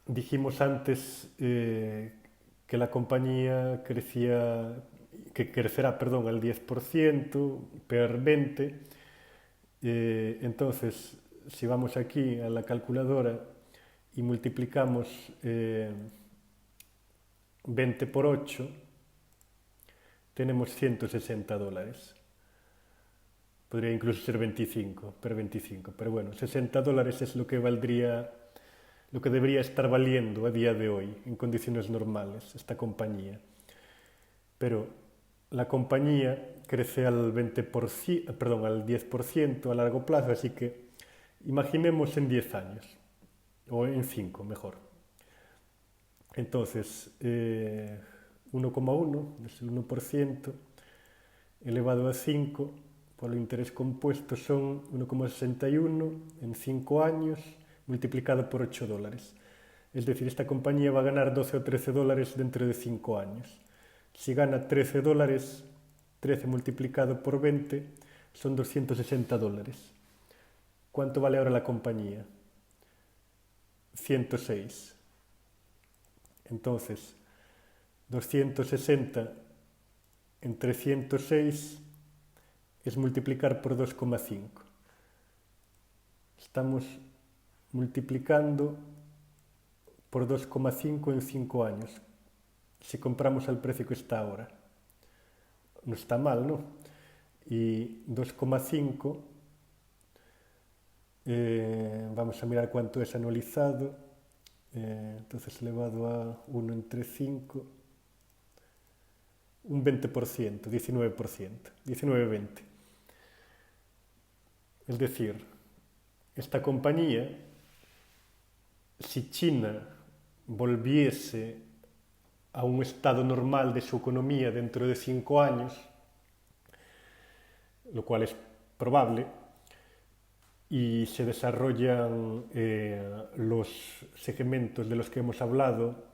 dijimos antes que la compañía que crecerá, perdón, al 10%, PER 20. Entonces, si vamos aquí a la calculadora y multiplicamos 20 por 8, tenemos $160. Podría incluso ser 25, pero 25. Pero bueno, $60 es lo que valdría, lo que debería estar valiendo a día de hoy, en condiciones normales, esta compañía. Pero la compañía crece al 20%, perdón, al 10% a largo plazo, así que imaginemos en 10 años, o en 5 mejor. Entonces, 1,1 es el 1%, elevado a 5 por el interés compuesto son 1,61 en 5 años multiplicado por $8. Es decir, esta compañía va a ganar 12 o $13 dentro de 5 años. Si gana $13, 13 multiplicado por 20 son $260. ¿Cuánto vale ahora la compañía? 106. Entonces, 260 entre 106 es multiplicar por 2,5. Estamos multiplicando por 2,5 en 5 años. Si compramos al precio que está ahora. No está mal, ¿no? Y 2,5, vamos a mirar cuánto es anualizado. Entonces elevado a 1 entre 5, un 20%, 19%, 19-20. Es decir, esta compañía, si China volviese a un estado normal de su economía dentro de 5 años, lo cual es probable, y se desarrollan los segmentos de los que hemos hablado,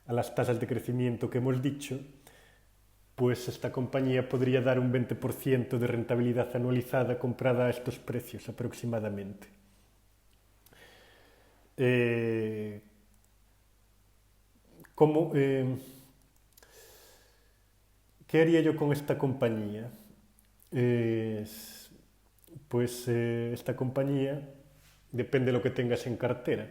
a las tasas de crecimiento que hemos dicho, pues esta compañía podría dar un 20% de rentabilidad anualizada comprada a estos precios aproximadamente. ¿Cómo, ¿Qué haría yo con esta compañía? Pues esta compañía depende de lo que tengas en cartera.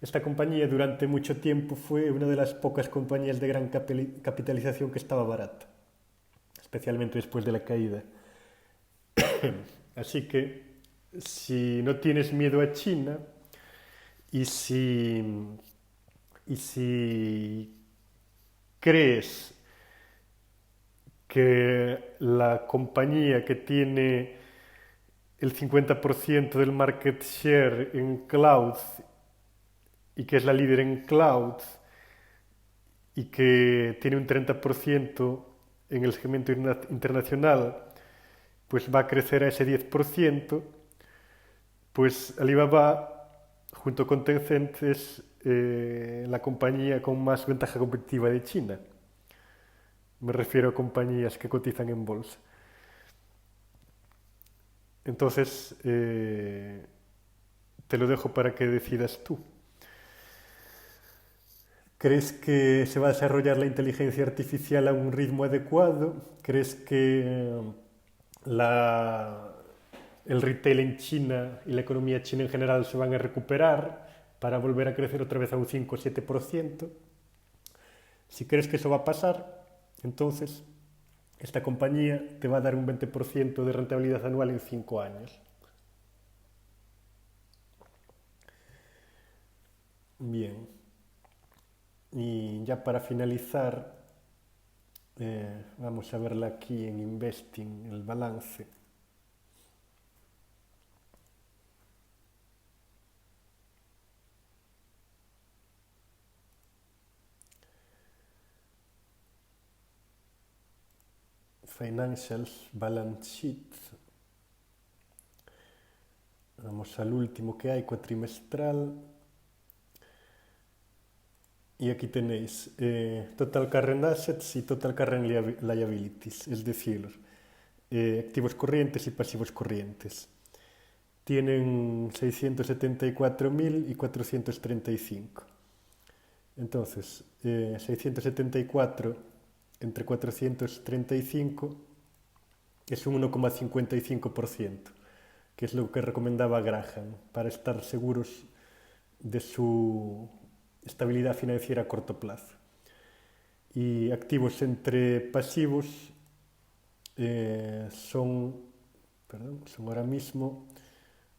Esta compañía durante mucho tiempo fue una de las pocas compañías de gran capitalización que estaba barata, especialmente después de la caída. Así que si no tienes miedo a China y si crees que la compañía que tiene el 50% del market share en cloud y que es la líder en cloud y que tiene un 30% en el segmento internacional, pues va a crecer a ese 10%, pues Alibaba, junto con Tencent, es la compañía con más ventaja competitiva de China. Me refiero a compañías que cotizan en bolsa. Entonces, te lo dejo para que decidas tú. ¿Crees que se va a desarrollar la inteligencia artificial a un ritmo adecuado? ¿Crees que la, el retail en China y la economía china en general se van a recuperar para volver a crecer otra vez a un 5 o 7%? Si crees que eso va a pasar, entonces esta compañía te va a dar un 20% de rentabilidad anual en 5 años. Bien. Y ya para finalizar, vamos a verla aquí en Investing, el balance. Financials, balance sheet. Vamos al último que hay, cuatrimestral. Y aquí tenéis Total Current Assets y Total Current Liabilities, es decir, activos corrientes y pasivos corrientes. Tienen 674.000 y 435. Entonces, 674 entre 435 es un 1,55%, que es lo que recomendaba Graham para estar seguros de su estabilidad financiera a corto plazo. Y activos entre pasivos son ahora mismo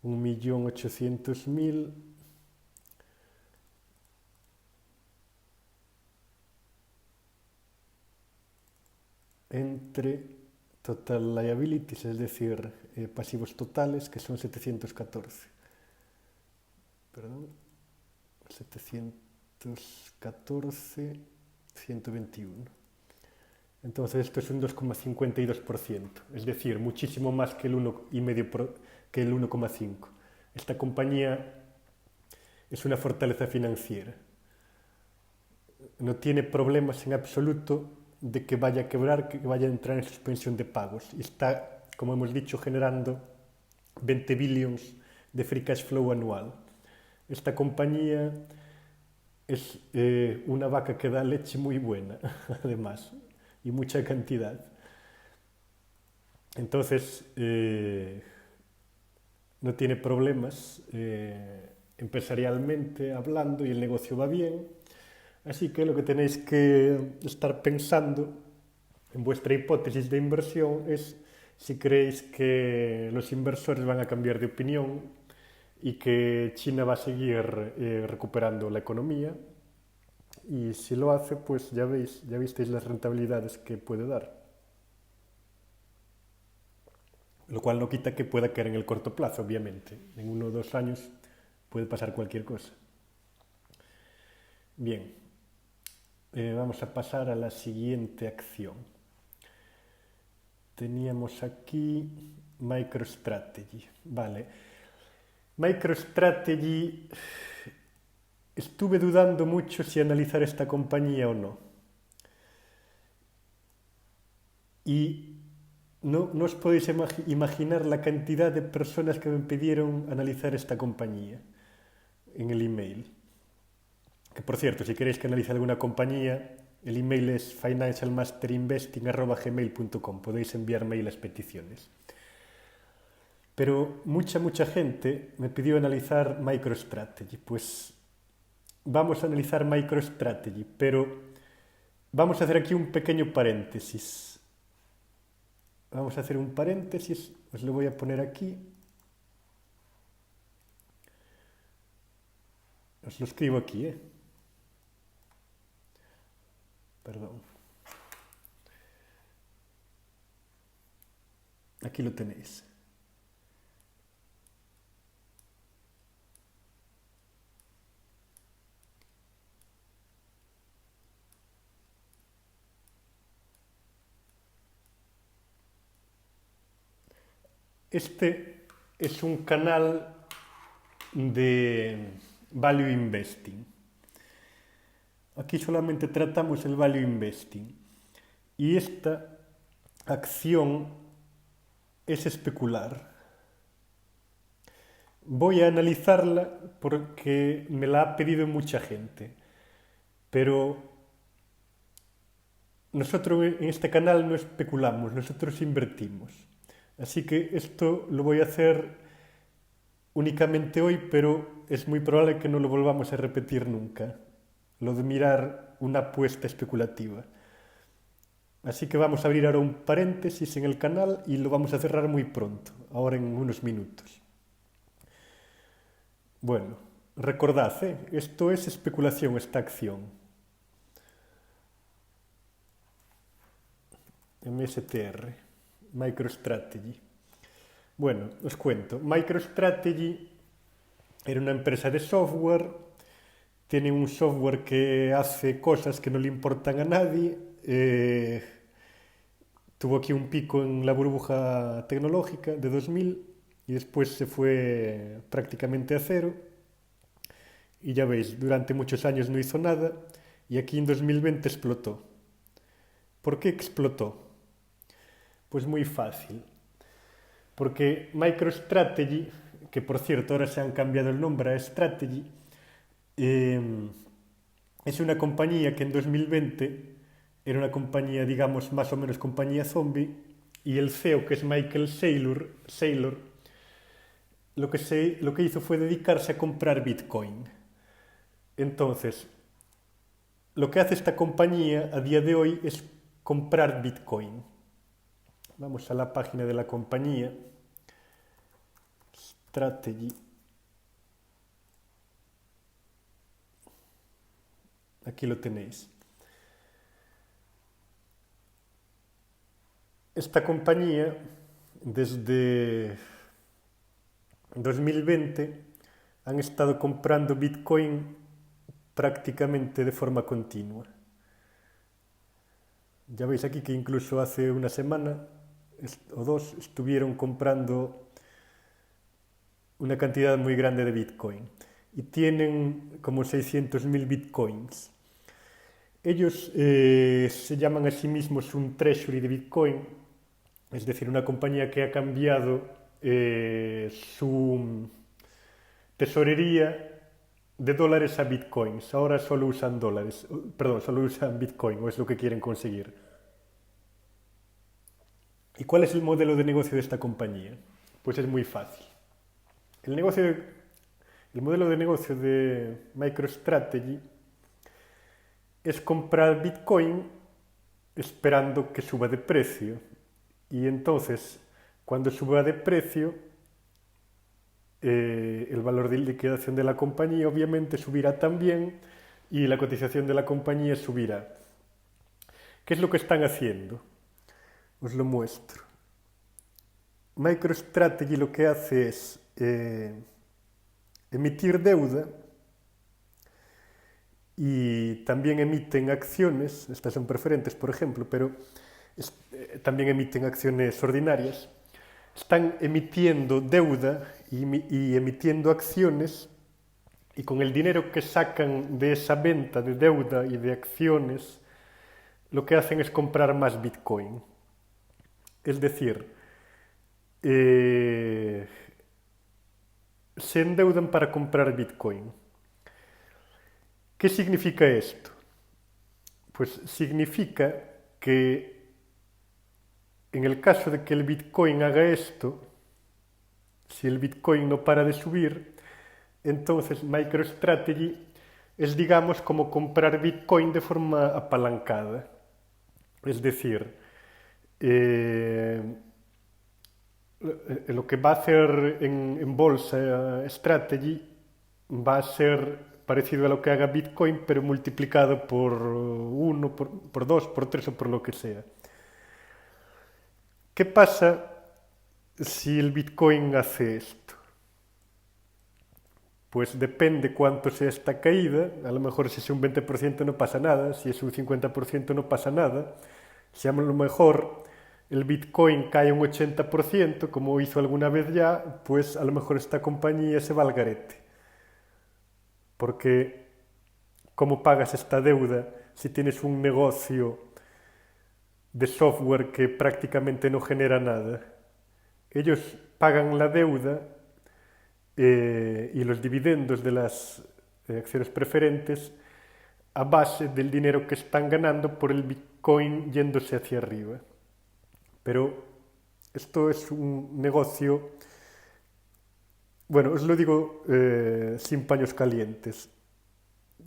1.800.000 entre total liabilities, es decir, pasivos totales, que son 714. 714, 121. Entonces esto es un 2,52%, es decir, muchísimo más que el 1,5%, que el 1,5%. Esta compañía es una fortaleza financiera. No tiene problemas en absoluto de que vaya a quebrar, que vaya a entrar en suspensión de pagos. Y está, como hemos dicho, generando 20 billions de free cash flow anual. Esta compañía es una vaca que da leche muy buena, además, y mucha cantidad. Entonces, no tiene problemas empresarialmente hablando y el negocio va bien. Así que lo que tenéis que estar pensando en vuestra hipótesis de inversión es si creéis que los inversores van a cambiar de opinión y que China va a seguir recuperando la economía. Y si lo hace, pues ya veis, ya visteis las rentabilidades que puede dar. Lo cual no quita que pueda caer en el corto plazo, obviamente. En 1 o 2 años puede pasar cualquier cosa. Bien, vamos a pasar a la siguiente acción. Teníamos aquí MicroStrategy. Vale. MicroStrategy, estuve dudando mucho si analizar esta compañía o no. Y no os podéis imaginar la cantidad de personas que me pidieron analizar esta compañía en el email. Que por cierto, si queréis que analice alguna compañía, el email es financialmasterinvesting@gmail.com. Podéis enviar mail a peticiones. Pero mucha gente me pidió analizar MicroStrategy. Pues vamos a analizar MicroStrategy, pero vamos a hacer aquí un pequeño paréntesis. Vamos a hacer un paréntesis, os lo voy a poner aquí. Os lo escribo aquí, Perdón. Aquí lo tenéis. Este es un canal de Value Investing. Aquí solamente tratamos el Value Investing. Y esta acción es especular. Voy a analizarla porque me la ha pedido mucha gente. Pero nosotros en este canal no especulamos, nosotros invertimos. Así que esto lo voy a hacer únicamente hoy, pero es muy probable que no lo volvamos a repetir nunca. Lo de mirar una apuesta especulativa. Así que vamos a abrir ahora un paréntesis en el canal y lo vamos a cerrar muy pronto, ahora en unos minutos. Bueno, recordad, esto es especulación, esta acción. MSTR, MicroStrategy. Bueno, os cuento. MicroStrategy era una empresa de software. Tiene un software que hace cosas que no le importan a nadie. Tuvo aquí un pico en la burbuja tecnológica de 2000 y después se fue prácticamente a cero. Y ya veis, durante muchos años no hizo nada y aquí en 2020 explotó. ¿Por qué explotó? Pues muy fácil. Porque MicroStrategy, que por cierto ahora se han cambiado el nombre a Strategy, eh, es una compañía que en 2020 era una compañía, digamos, más o menos compañía zombie, y el CEO, que es Michael Saylor, lo que hizo fue dedicarse a comprar Bitcoin. Entonces, lo que hace esta compañía a día de hoy es comprar Bitcoin. Vamos a la página de la compañía, Strategy. Aquí lo tenéis. Esta compañía, desde 2020, han estado comprando Bitcoin prácticamente de forma continua. Ya veis aquí que incluso hace una semana o dos estuvieron comprando una cantidad muy grande de Bitcoin y tienen como 600.000 Bitcoins. Ellos se llaman a sí mismos un treasury de Bitcoin, es decir, una compañía que ha cambiado su tesorería de dólares a bitcoins. Ahora solo usan dólares, perdón, solo usan bitcoin, o es lo que quieren conseguir. ¿Y cuál es el modelo de negocio de esta compañía? Pues es muy fácil. El, negocio, el modelo de negocio de MicroStrategy es comprar bitcoin esperando que suba de precio. Y entonces, cuando suba de precio, el valor de liquidación de la compañía obviamente subirá también y la cotización de la compañía subirá. ¿Qué es lo que están haciendo? Os lo muestro. MicroStrategy lo que hace es emitir deuda y también emiten acciones, estas son preferentes por ejemplo, pero también emiten acciones ordinarias. Están emitiendo deuda y emitiendo acciones, y con el dinero que sacan de esa venta de deuda y de acciones, lo que hacen es comprar más Bitcoin. Es decir, se endeudan para comprar Bitcoin. ¿Qué significa esto? Pues significa que en el caso de que el Bitcoin haga esto, si el Bitcoin no para de subir, entonces MicroStrategy es, digamos, como comprar Bitcoin de forma apalancada. Es decir, eh, lo que va a hacer en bolsa Strategy va a ser parecido a lo que haga Bitcoin, pero multiplicado por uno, por dos, por tres o por lo que sea. ¿Qué pasa si el Bitcoin hace esto? Pues depende cuánto sea esta caída. A lo mejor si es un 20% no pasa nada, si es un 50% no pasa nada. Si a lo mejor el Bitcoin cae un 80%, como hizo alguna vez ya, pues a lo mejor esta compañía se va al garete. Porque ¿cómo pagas esta deuda si tienes un negocio de software que prácticamente no genera nada? Ellos pagan la deuda y los dividendos de las acciones preferentes a base del dinero que están ganando por el Bitcoin yéndose hacia arriba. Pero esto es un negocio, bueno, os lo digo sin paños calientes.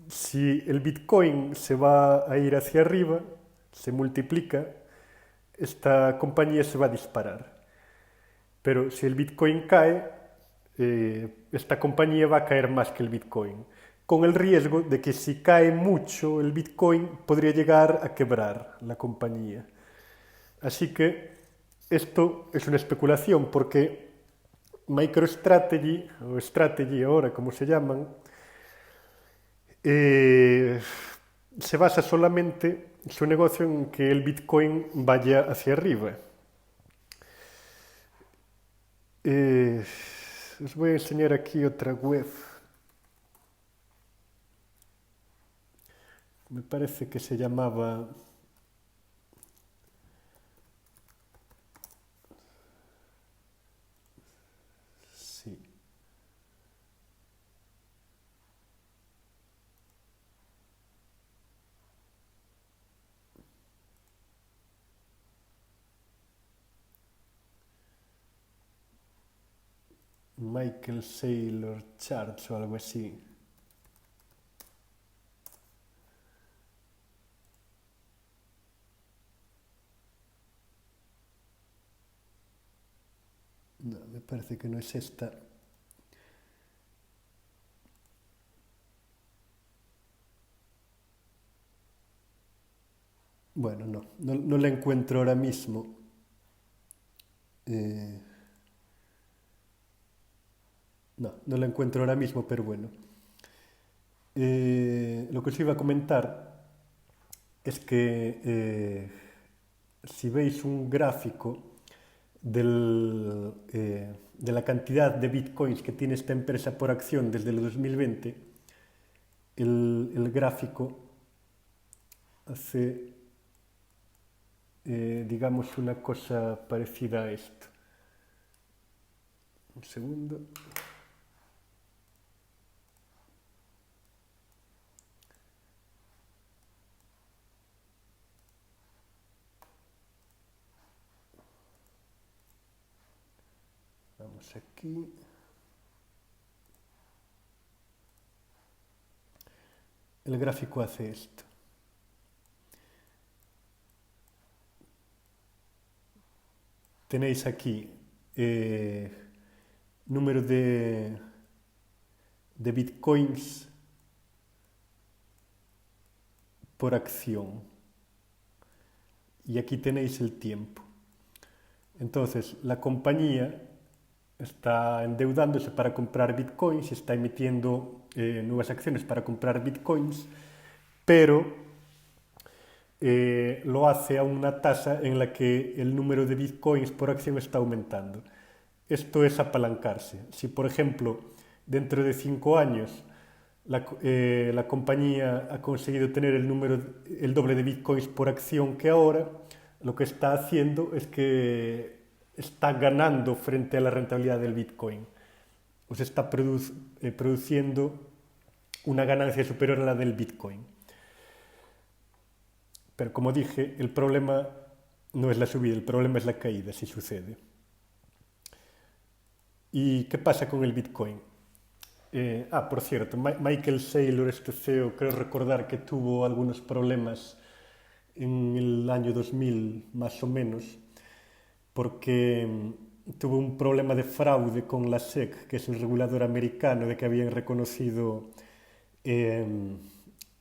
Si el Bitcoin se va a ir hacia arriba, se multiplica, esta compañía se va a disparar. Pero si el Bitcoin cae, esta compañía va a caer más que el Bitcoin, con el riesgo de que si cae mucho el Bitcoin podría llegar a quebrar la compañía. Así que esto es una especulación porque MicroStrategy, o Strategy ahora como se llaman, eh, se basa solamente su negocio en que el Bitcoin vaya hacia arriba. Os voy a enseñar aquí otra web. Me parece que se llamaba... Sí. Michael Saylor Charts o algo así. No, me parece que no es esta. Bueno, no la encuentro ahora mismo. Eh, no la encuentro ahora mismo, pero bueno. Lo que os iba a comentar es que si veis un gráfico de la cantidad de bitcoins que tiene esta empresa por acción desde el 2020, el gráfico hace, digamos, una cosa parecida a esto. Un segundo. Vamos aquí. El gráfico hace esto. Tenéis aquí número de bitcoins por acción. Y aquí tenéis el tiempo. Entonces, la compañía está endeudándose para comprar bitcoins, está emitiendo nuevas acciones para comprar bitcoins, pero lo hace a una tasa en la que el número de bitcoins por acción está aumentando. Esto es apalancarse. Si, por ejemplo, dentro de 5 años la compañía ha conseguido tener el doble de bitcoins por acción que ahora, lo que está haciendo es que está ganando frente a la rentabilidad del bitcoin. O sea, está produciendo una ganancia superior a la del bitcoin. Pero como dije, el problema no es la subida, el problema es la caída, si sucede. ¿Y qué pasa con el bitcoin? Por cierto, Michael Saylor, este CEO, creo recordar que tuvo algunos problemas en el año 2000, más o menos, porque tuvo un problema de fraude con la SEC, que es el regulador americano, de que habían reconocido eh,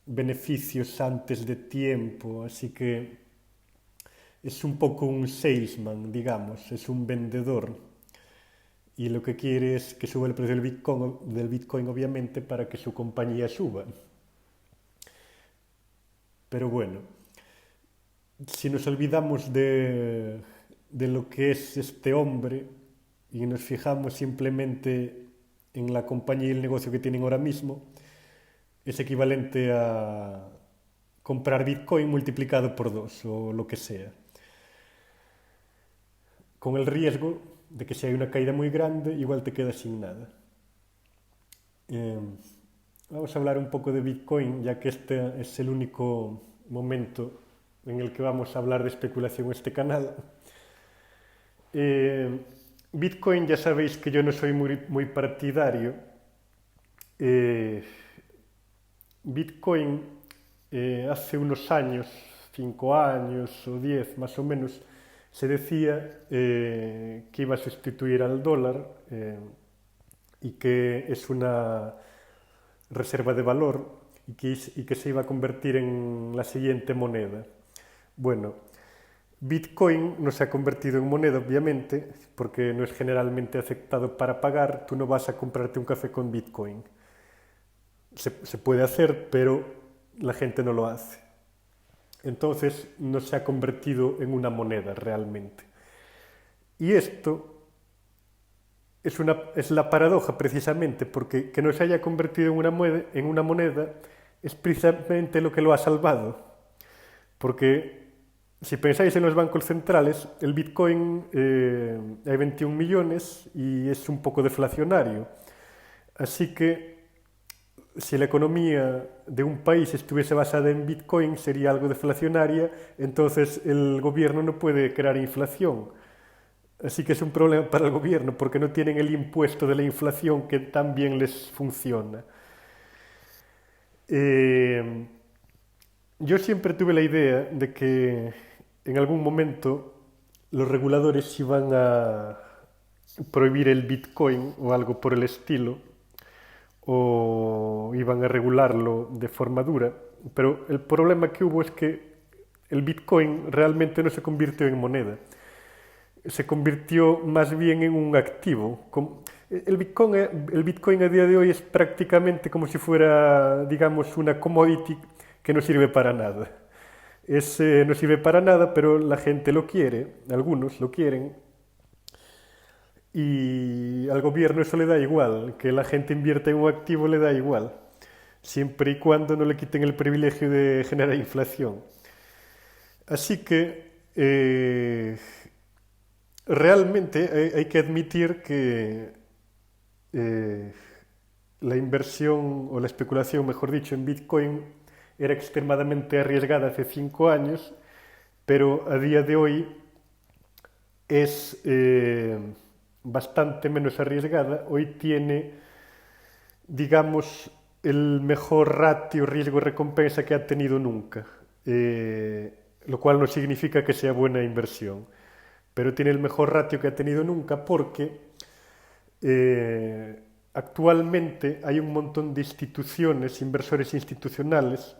beneficios antes de tiempo, así que es un poco un salesman, digamos, es un vendedor y lo que quiere es que suba el precio del Bitcoin obviamente para que su compañía suba. Pero bueno, si nos olvidamos de lo que es este hombre y nos fijamos simplemente en la compañía y el negocio que tienen ahora mismo, es equivalente a comprar Bitcoin multiplicado por 2 o lo que sea. Con el riesgo de que si hay una caída muy grande, igual te quedas sin nada. Eh, Vamos a hablar un poco de Bitcoin, ya que este es el único momento en el que vamos a hablar de especulación en este canal. Eh, Bitcoin, ya sabéis que yo no soy muy partidario. Eh, Bitcoin hace unos años, 5 años o 10 más o menos, se decía que iba a sustituir al dólar y que es una reserva de valor y que se iba a convertir en la siguiente moneda. Bueno, Bitcoin no se ha convertido en moneda, obviamente, porque no es generalmente aceptado para pagar. Tú no vas a comprarte un café con Bitcoin. Se puede hacer, pero la gente no lo hace. Entonces no se ha convertido en una moneda realmente. Y esto es la paradoja precisamente, porque que no se haya convertido en una moneda es precisamente lo que lo ha salvado. Porque si pensáis en los bancos centrales, el Bitcoin hay 21 millones y es un poco deflacionario. Así que si la economía de un país estuviese basada en Bitcoin sería algo deflacionaria, entonces el gobierno no puede crear inflación. Así que es un problema para el gobierno porque no tienen el impuesto de la inflación que tan bien les funciona. Eh, yo siempre tuve la idea de que en algún momento los reguladores iban a prohibir el Bitcoin o algo por el estilo, o iban a regularlo de forma dura, pero el problema que hubo es que el Bitcoin realmente no se convirtió en moneda, se convirtió más bien en un activo. El Bitcoin a día de hoy es prácticamente como si fuera, digamos, una commodity que no sirve para nada. No sirve para nada, pero la gente lo quiere, algunos lo quieren, y al gobierno eso le da igual, que la gente invierta en un activo le da igual, siempre y cuando no le quiten el privilegio de generar inflación. Así que realmente hay que admitir que eh, la inversión o la especulación, mejor dicho, en Bitcoin era extremadamente arriesgada hace 5 años, pero a día de hoy es bastante menos arriesgada. Hoy tiene, digamos, el mejor ratio riesgo-recompensa que ha tenido nunca, lo cual no significa que sea buena inversión, pero tiene el mejor ratio que ha tenido nunca porque actualmente hay un montón de instituciones, inversores institucionales,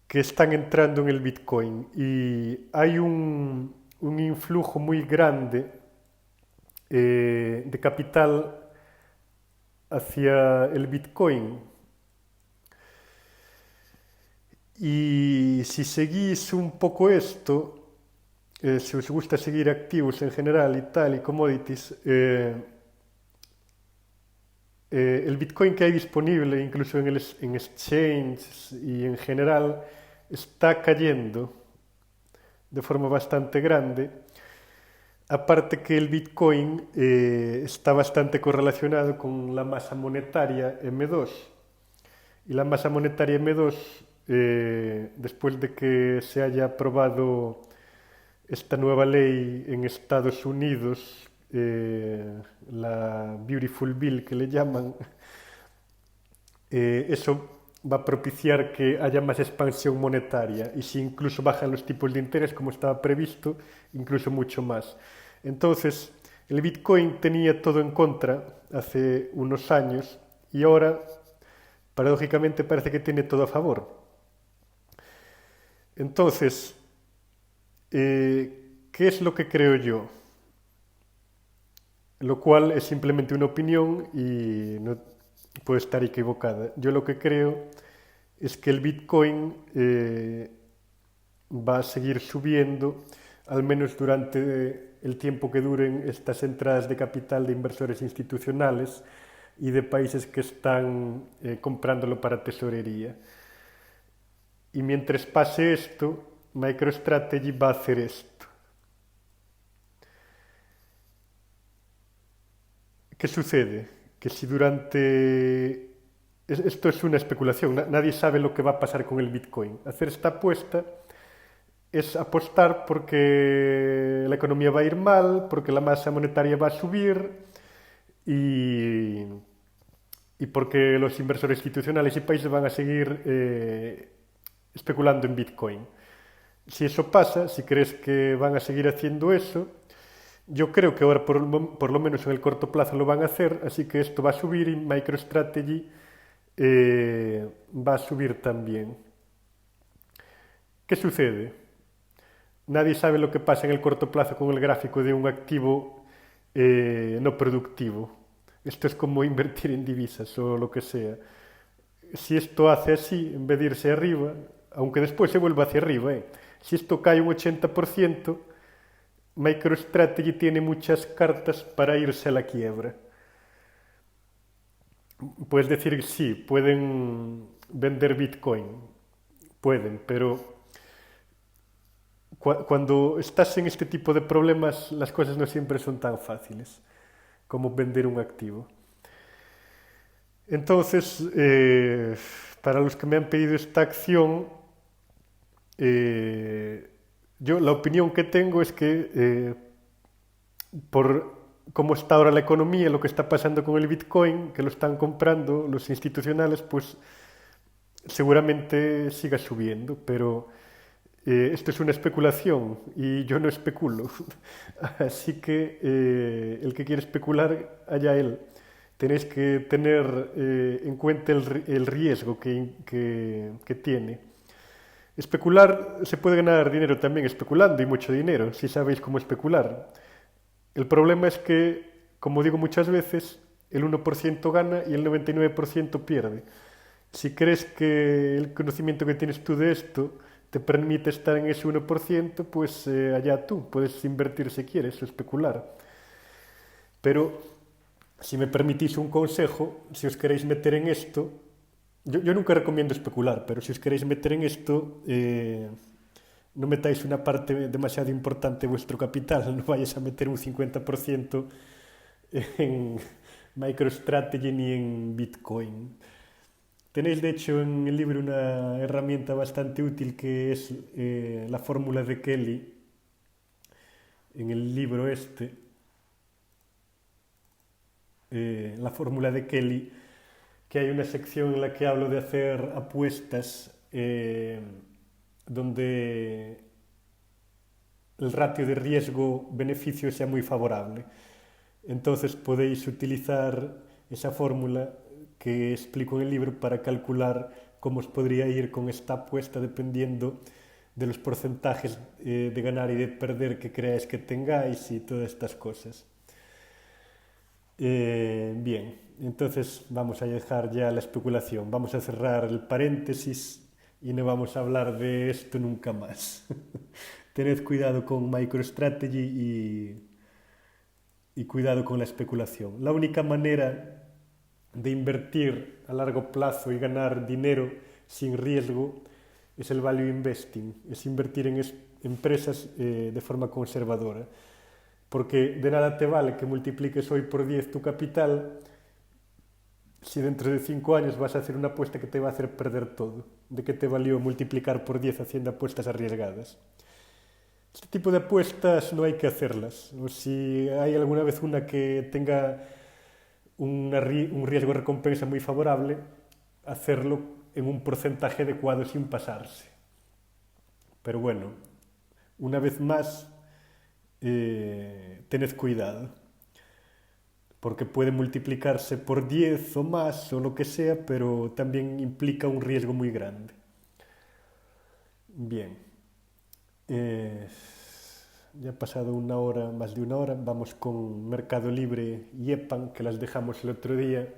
que están entrando en el Bitcoin y hay un influjo muy grande de capital hacia el Bitcoin. Y si seguís un poco esto, si os gusta seguir activos en general y tal, y commodities, el Bitcoin que hay disponible, incluso en exchanges y en general, está cayendo de forma bastante grande. Aparte que el Bitcoin está bastante correlacionado con la masa monetaria M2. Y la masa monetaria M2, después de que se haya aprobado esta nueva ley en Estados Unidos, la Beautiful Bill que le llaman, eso va a propiciar que haya más expansión monetaria y si incluso bajan los tipos de interés como estaba previsto, incluso mucho más. Entonces, el Bitcoin tenía todo en contra hace unos años y ahora, paradójicamente, parece que tiene todo a favor. Entonces, ¿qué es lo que creo yo? Lo cual es simplemente una opinión y no puede estar equivocada. Yo lo que creo es que el Bitcoin va a seguir subiendo, al menos durante el tiempo que duren estas entradas de capital de inversores institucionales y de países que están comprándolo para tesorería. Y mientras pase esto, MicroStrategy va a hacer esto. ¿Qué sucede? Que si durante... Esto es una especulación, nadie sabe lo que va a pasar con el Bitcoin. Hacer esta apuesta es apostar porque la economía va a ir mal, porque la masa monetaria va a subir y, y porque los inversores institucionales y países van a seguir especulando en Bitcoin. Si eso pasa, si crees que van a seguir haciendo eso, yo creo que ahora por lo menos en el corto plazo lo van a hacer, así que esto va a subir y MicroStrategy va a subir también. ¿Qué sucede? Nadie sabe lo que pasa en el corto plazo con el gráfico de un activo no productivo. Esto es como invertir en divisas o lo que sea. Si esto hace así, en vez de irse arriba, aunque después se vuelva hacia arriba, si esto cae un 80%, MicroStrategy tiene muchas cartas para irse a la quiebra. Puedes decir que sí, pueden vender Bitcoin. Pueden, pero cuando estás en este tipo de problemas, las cosas no siempre son tan fáciles como vender un activo. Entonces, para los que me han pedido esta acción, eh, yo la opinión que tengo es que por cómo está ahora la economía, lo que está pasando con el Bitcoin, que lo están comprando los institucionales, pues seguramente siga subiendo, pero esto es una especulación y yo no especulo. Así que el que quiere especular, allá él. Tenéis que tener en cuenta el riesgo que tiene. Especular, se puede ganar dinero también especulando y mucho dinero, si sabéis cómo especular. El problema es que, como digo muchas veces, el 1% gana y el 99% pierde. Si crees que el conocimiento que tienes tú de esto te permite estar en ese 1%, pues allá tú, puedes invertir si quieres o especular. Pero si me permitís un consejo, si os queréis meter en esto, yo nunca recomiendo especular, pero si os queréis meter en esto, no metáis una parte demasiado importante de vuestro capital, no vayáis a meter un 50% en MicroStrategy ni en Bitcoin. Tenéis de hecho en el libro una herramienta bastante útil que es la fórmula de Kelly. En el libro este, la fórmula de Kelly, que hay una sección en la que hablo de hacer apuestas donde el ratio de riesgo-beneficio sea muy favorable. Entonces podéis utilizar esa fórmula que explico en el libro para calcular cómo os podría ir con esta apuesta dependiendo de los porcentajes de ganar y de perder que creáis que tengáis y todas estas cosas. Bien, entonces vamos a dejar ya la especulación, vamos a cerrar el paréntesis y no vamos a hablar de esto nunca más. Tened cuidado con MicroStrategy y cuidado con la especulación. La única manera de invertir a largo plazo y ganar dinero sin riesgo es el value investing, es invertir en empresas de forma conservadora. Porque de nada te vale que multipliques hoy por 10 tu capital si dentro de 5 años vas a hacer una apuesta que te va a hacer perder todo. ¿De qué te valió multiplicar por 10 haciendo apuestas arriesgadas? Este tipo de apuestas no hay que hacerlas. O si hay alguna vez una que tenga un riesgo de recompensa muy favorable, hacerlo en un porcentaje adecuado sin pasarse. Pero bueno, una vez más, tened cuidado, porque puede multiplicarse por 10 o más o lo que sea, pero también implica un riesgo muy grande. Bien, eh, ya ha pasado una hora, más de una hora, vamos con Mercado Libre y EPAN, que las dejamos el otro día,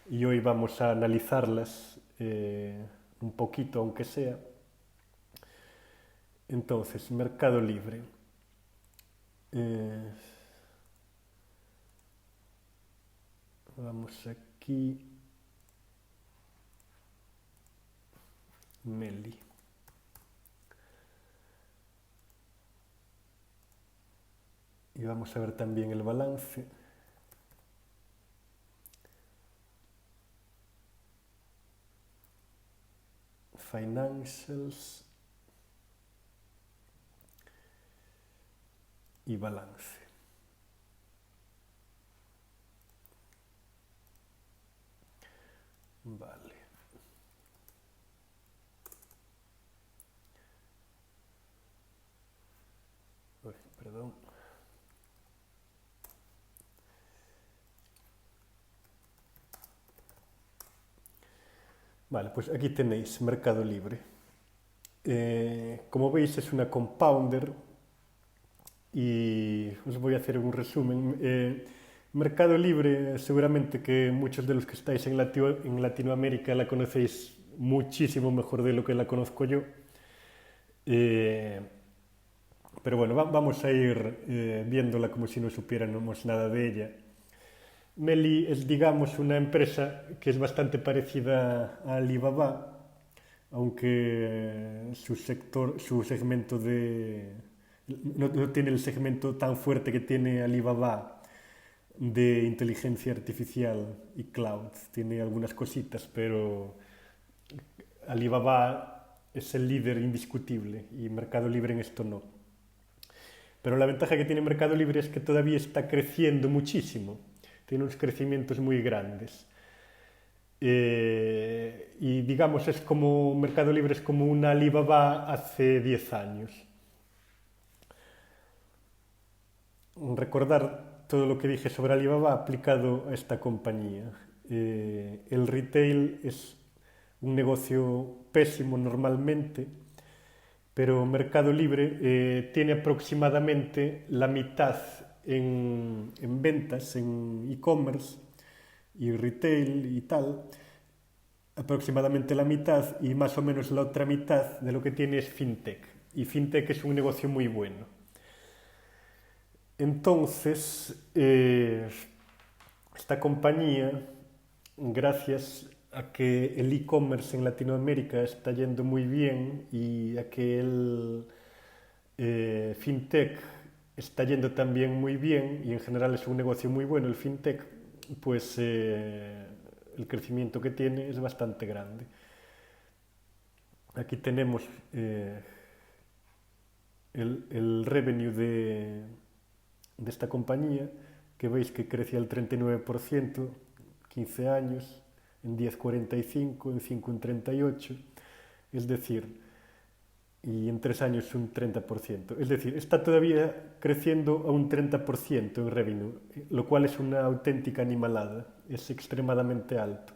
y hoy vamos a analizarlas un poquito, aunque sea. Entonces, Mercado Libre. Eh, Vamos aquí. Meli. Y vamos a ver también el balance. Financials y balance. Vale. Uy, perdón. Vale, pues aquí tenéis Mercado Libre. Como veis es una compounder y os voy a hacer un resumen. Mercado Libre, seguramente que muchos de los que estáis en Latinoamérica la conocéis muchísimo mejor de lo que la conozco yo. Eh, pero bueno, vamos a ir viéndola como si no supiéramos nada de ella. Meli es, digamos, una empresa que es bastante parecida a Alibaba, aunque su segmento no tiene el segmento tan fuerte que tiene Alibaba de inteligencia artificial y cloud. Tiene algunas cositas, pero Alibaba es el líder indiscutible y Mercado Libre en esto no. Pero la ventaja que tiene Mercado Libre es que todavía está creciendo muchísimo. Tiene unos crecimientos muy grandes. Y digamos, Mercado Libre es como una Alibaba hace 10 años. Recordar todo lo que dije sobre Alibaba aplicado a esta compañía. El retail es un negocio pésimo normalmente, pero Mercado Libre tiene aproximadamente la mitad en ventas, en e-commerce y retail y tal, aproximadamente la mitad, y más o menos la otra mitad de lo que tiene es fintech. Y fintech es un negocio muy bueno. Entonces, esta compañía, gracias a que el e-commerce en Latinoamérica está yendo muy bien y a que el fintech está yendo también muy bien y en general es un negocio muy bueno el fintech, pues el crecimiento que tiene es bastante grande. Aquí tenemos el revenue de esta compañía, que veis que crecía el 39%, 15 años, en 10 45, en 5 en 38, es decir, y en 3 años un 30%. Es decir, está todavía creciendo a un 30% en revenue, lo cual es una auténtica animalada, es extremadamente alto.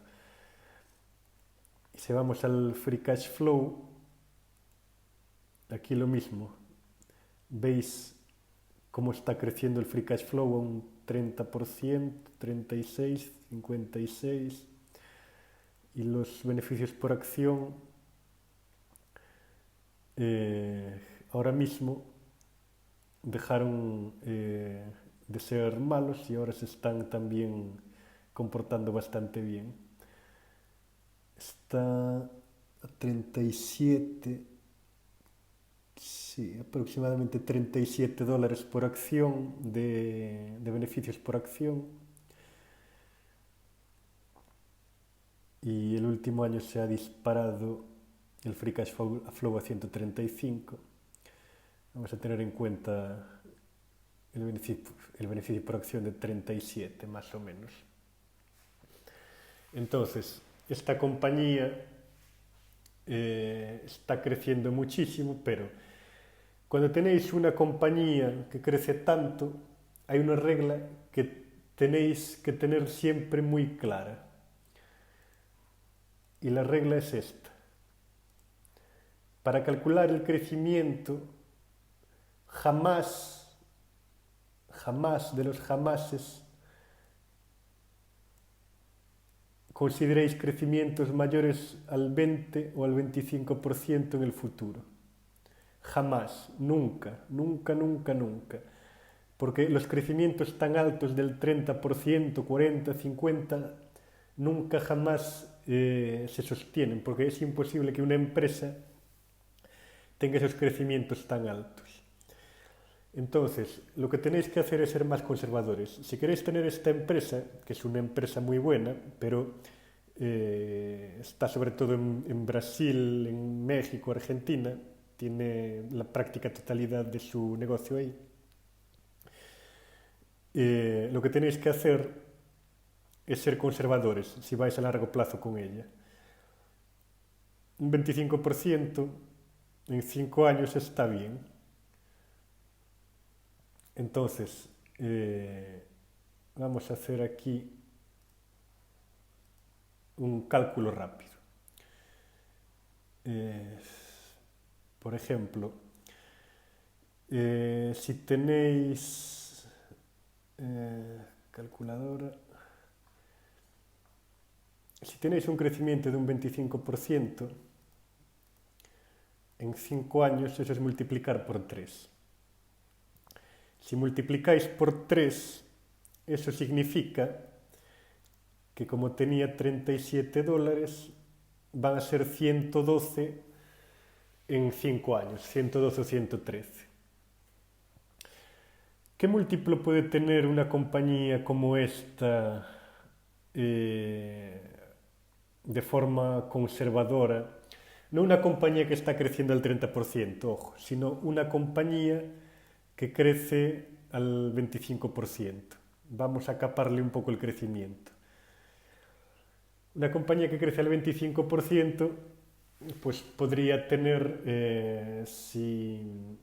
Y si vamos al free cash flow, aquí lo mismo, veis cómo está creciendo el free cash flow a un 30%, 36, 56, y los beneficios por acción ahora mismo dejaron de ser malos y ahora se están también comportando bastante bien. Está a 37, sí, aproximadamente $37 por acción de beneficios por acción. Y el último año se ha disparado el free cash flow a 135. Vamos a tener en cuenta el beneficio por acción de 37 más o menos. Entonces, esta compañía está creciendo muchísimo, pero cuando tenéis una compañía que crece tanto, hay una regla que tenéis que tener siempre muy clara. Y la regla es esta. Para calcular el crecimiento, jamás de los jamases consideréis crecimientos mayores al 20 o al 25% en el futuro. Jamás, nunca, nunca, nunca, nunca. Porque los crecimientos tan altos del 30%, 40, 50, nunca jamás se sostienen, porque es imposible que una empresa tenga esos crecimientos tan altos. Entonces, lo que tenéis que hacer es ser más conservadores. Si queréis tener esta empresa, que es una empresa muy buena, pero está sobre todo en Brasil, en México, Argentina, tiene la práctica totalidad de su negocio ahí. Lo que tenéis que hacer es ser conservadores si vais a largo plazo con ella. Un 25% en 5 años está bien. Entonces, vamos a hacer aquí un cálculo rápido. Por ejemplo, si tenéis calculadora, si tenéis un crecimiento de un 25%, en 5 años eso es multiplicar por 3. Si multiplicáis por 3, eso significa que como tenía $37, van a ser 112 en 5 años, 112 o 113. ¿Qué múltiplo puede tener una compañía como esta eh, de forma conservadora? No una compañía que está creciendo al 30%, ojo, sino una compañía que crece al 25%. Vamos a caparle un poco el crecimiento. Una compañía que crece al 25%, pues podría tener, si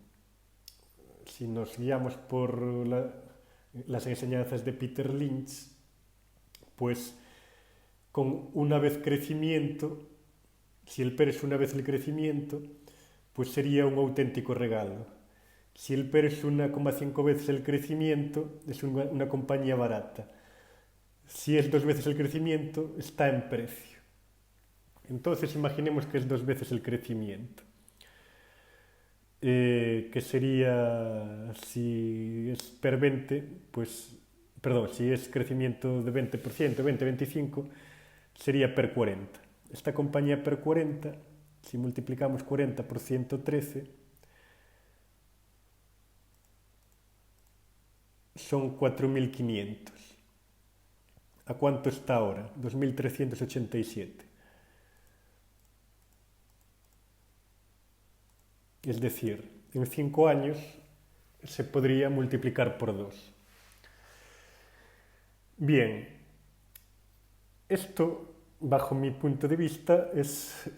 nos guiamos por las enseñanzas de Peter Lynch, pues con una vez crecimiento, si el PER es una vez el crecimiento, pues sería un auténtico regalo. Si el PER es 1,5 veces el crecimiento, es una compañía barata. Si es 2 veces el crecimiento, está en precio. Entonces imaginemos que es 2 veces el crecimiento. Que sería, si es PER 20, pues, perdón, si es crecimiento de 20%, 20-25, sería PER 40. Esta compañía PER 40, si multiplicamos 40 por 113, son 4.500. ¿A cuánto está ahora? 2.387. Es decir, en 5 años se podría multiplicar por 2. Bien, esto, bajo mi punto de vista, es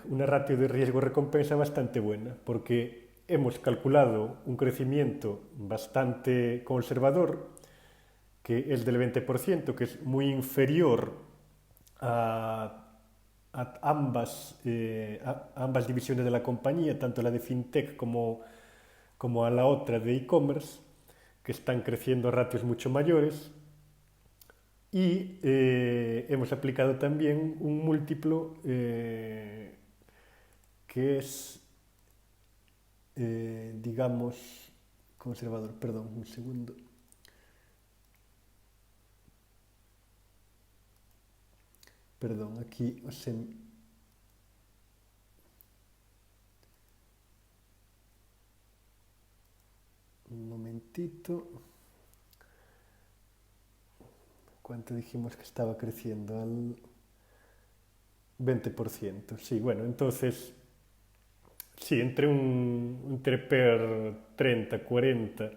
una ratio de riesgo-recompensa bastante buena, porque hemos calculado un crecimiento bastante conservador, que es del 20%, que es muy inferior a ambas divisiones de la compañía, tanto la de FinTech como a la otra de e-commerce, que están creciendo a ratios mucho mayores. Y hemos aplicado también un múltiplo que es, digamos, conservador. Perdón, un segundo. Perdón, aquí un momentito. ¿Cuánto dijimos que estaba creciendo? Al 20%. Sí, bueno, entonces, sí, entre PER 30, 40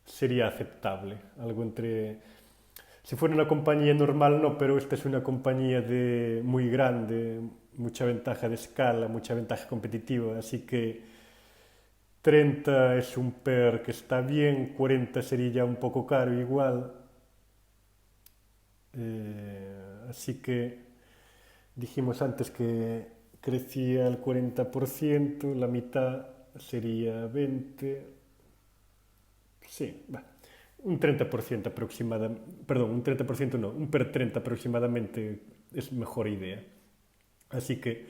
sería aceptable. Algo entre... Si fuera una compañía normal, no, pero esta es una compañía muy grande, mucha ventaja de escala, mucha ventaja competitiva, así que 30 es un PER que está bien, 40 sería ya un poco caro igual. Así que dijimos antes que crecía el 40%, la mitad sería 20, sí, un 30% aproximadamente, perdón, un 30% no, un PER 30 aproximadamente es mejor idea. Así que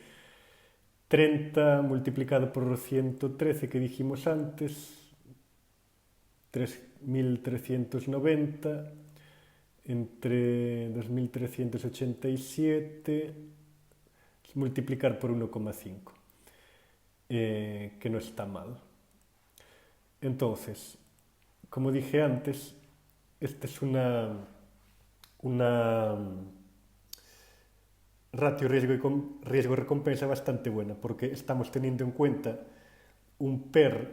30 multiplicado por 113 que dijimos antes, 3.390 entre 2.387, multiplicar por 1,5, que no está mal. Entonces, como dije antes, esta es una ratio riesgo-recompensa bastante buena, porque estamos teniendo en cuenta un PER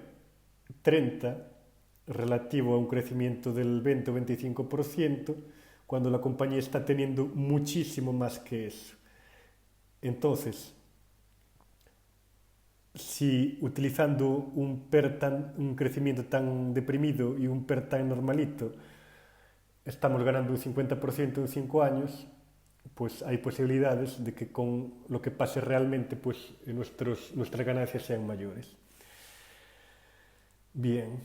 30 relativo a un crecimiento del 20 o 25%, cuando la compañía está teniendo muchísimo más que eso. Entonces, si utilizando un crecimiento tan deprimido y un PER tan normalito, estamos ganando un 50% en 5 años, pues hay posibilidades de que con lo que pase realmente, pues nuestras ganancias sean mayores. Bien,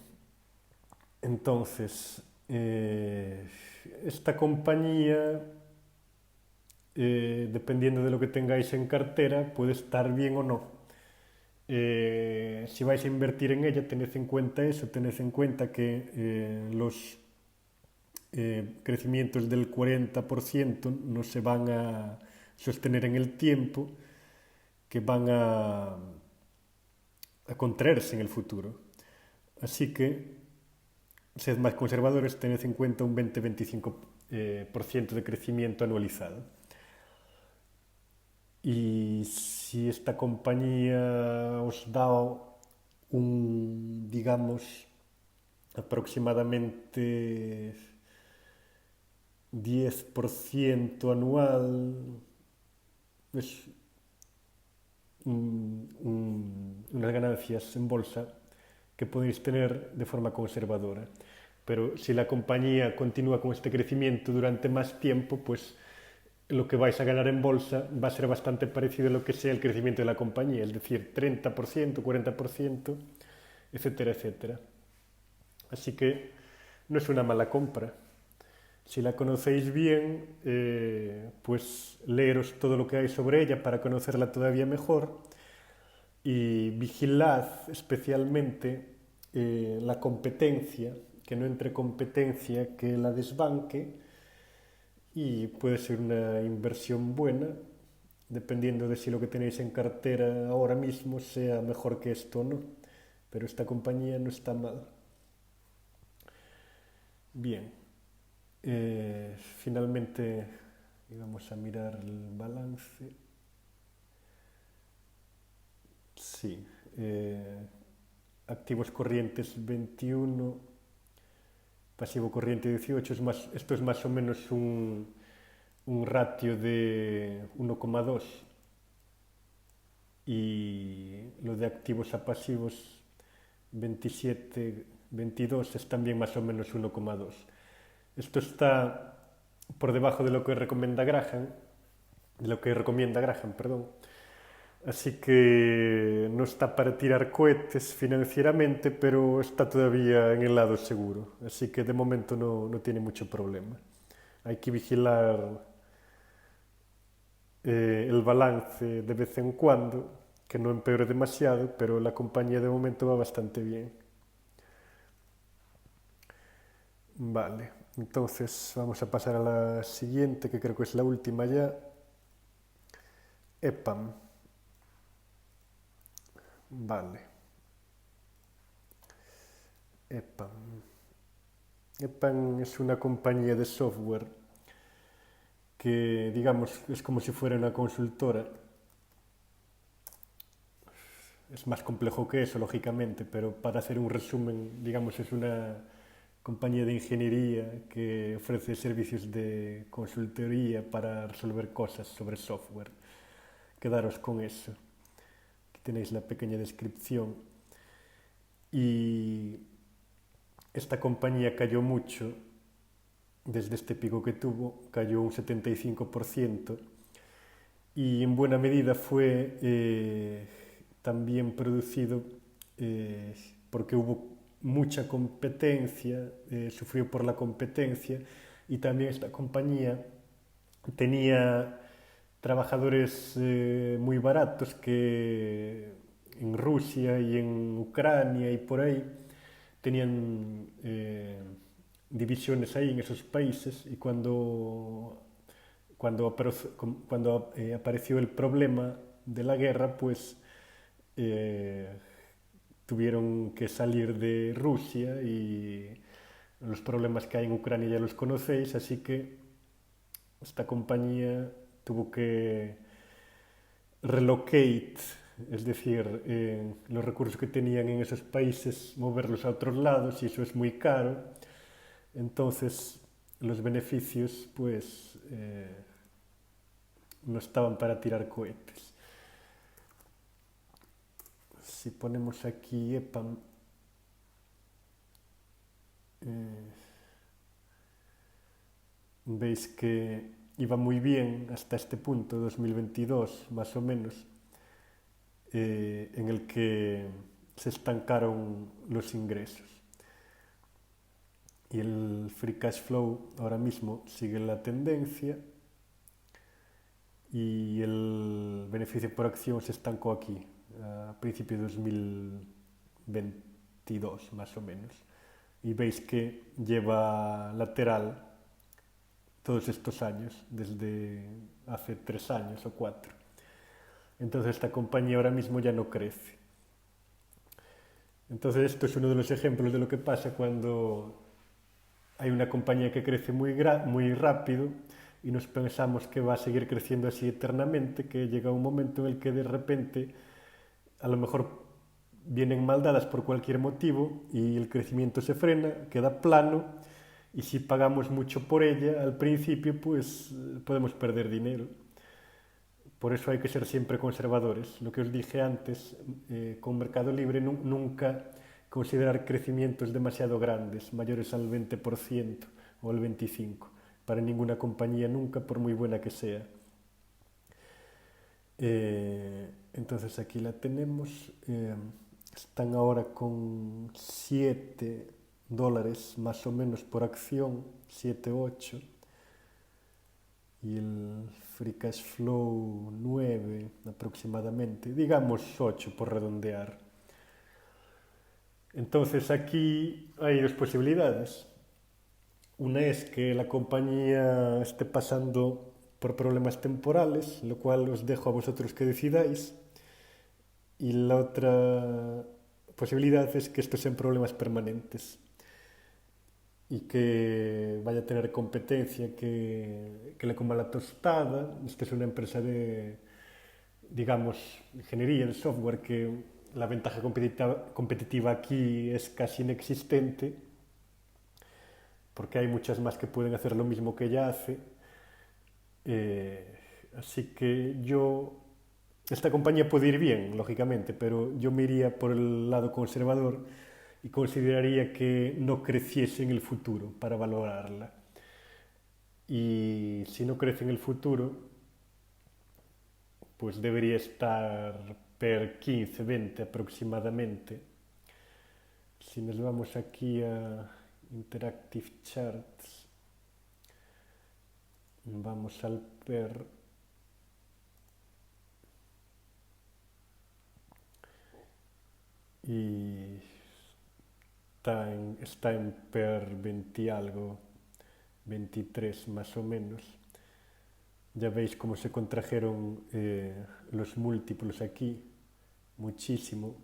entonces, esta compañía, dependiendo de lo que tengáis en cartera, puede estar bien o no. Si vais a invertir en ella, tened en cuenta eso, tened en cuenta que crecimientos del 40% no se van a sostener en el tiempo, que van a contraerse en el futuro. Así que, sed más conservadores, tened en cuenta un 20-25% de crecimiento anualizado. Y si esta compañía os da digamos, aproximadamente 10% anual, es unas ganancias en bolsa que podéis tener de forma conservadora. Pero si la compañía continúa con este crecimiento durante más tiempo, pues lo que vais a ganar en bolsa va a ser bastante parecido a lo que sea el crecimiento de la compañía, es decir, 30%, 40%, etcétera, etcétera. Así que no es una mala compra. Si la conocéis bien, pues leeros todo lo que hay sobre ella para conocerla todavía mejor y vigilad especialmente la competencia, que no entre competencia que la desbanque, y puede ser una inversión buena dependiendo de si lo que tenéis en cartera ahora mismo sea mejor que esto o no. Pero esta compañía no está mal. Bien, finalmente vamos a mirar el balance. Sí, activos corrientes 21, pasivo corriente 18, esto es más o menos un ratio de 1,2, y lo de activos a pasivos 27, 22 es también más o menos 1,2. Esto está por debajo de lo que recomienda Graham, perdón. Así que no está para tirar cohetes financieramente, pero está todavía en el lado seguro. Así que de momento no tiene mucho problema. Hay que vigilar el balance de vez en cuando, que no empeore demasiado, pero la compañía de momento va bastante bien. Vale, entonces vamos a pasar a la siguiente, que creo que es la última ya. EPAM. Vale. EPAM. EPAM es una compañía de software que, digamos, es como si fuera una consultora. Es más complejo que eso, lógicamente, pero para hacer un resumen, digamos, es una compañía de ingeniería que ofrece servicios de consultoría para resolver cosas sobre software. Quedaros con eso. Aquí tenéis la pequeña descripción. Y esta compañía cayó mucho desde este pico que tuvo, cayó un 75%, y en buena medida fue también producido porque hubo mucha competencia, sufrió por la competencia, y también esta compañía tenía trabajadores muy baratos que en Rusia y en Ucrania y por ahí tenían divisiones ahí en esos países, y cuando apareció el problema de la guerra, pues eh, tuvieron que salir de Rusia, y los problemas que hay en Ucrania ya los conocéis, así que esta compañía tuvo que relocate, es decir, los recursos que tenían en esos países, moverlos a otros lados, y eso es muy caro. Entonces, los beneficios, pues, no estaban para tirar cohetes. Si ponemos aquí EPAM, veis que iba muy bien hasta este punto, 2022 más o menos, en el que se estancaron los ingresos. Y el free cash flow ahora mismo sigue la tendencia, y el beneficio por acción se estancó aquí, a principios de 2022 más o menos. y veis que lleva lateral todos estos años, desde hace 3 años o 4. Entonces esta compañía ahora mismo ya no crece. Entonces esto es uno de los ejemplos de lo que pasa cuando hay una compañía que crece muy rápido y nos pensamos que va a seguir creciendo así eternamente, que llega un momento en el que de repente a lo mejor vienen mal dadas por cualquier motivo y el crecimiento se frena, queda plano y si pagamos mucho por ella al principio pues podemos perder dinero. Por eso hay que ser siempre conservadores. Lo que os dije antes, con Mercado Libre nunca considerar crecimientos demasiado grandes, mayores al 20% o al 25%, para ninguna compañía nunca, por muy buena que sea. Entonces aquí la tenemos. Están ahora con $7 más o menos por acción, 7, 8. Y el free cash flow 9 aproximadamente, digamos 8 por redondear. Entonces aquí hay dos posibilidades. Una es que la compañía esté pasando por problemas temporales, lo cual os dejo a vosotros que decidáis. Y la otra posibilidad es que estos sean problemas permanentes y que vaya a tener competencia que le coma la tostada. Esta es una empresa de, digamos, ingeniería de software que la ventaja competitiva aquí es casi inexistente porque hay muchas más que pueden hacer lo mismo que ella hace. Así que esta compañía puede ir bien, lógicamente, pero yo me iría por el lado conservador y consideraría que no creciese en el futuro para valorarla. Y si no crece en el futuro, pues debería estar per 15, 20 aproximadamente. Si nos vamos aquí a Interactive Charts, vamos al PER y está en PER 20 y algo, 23 más o menos. Ya veis cómo se contrajeron los múltiplos aquí, muchísimo,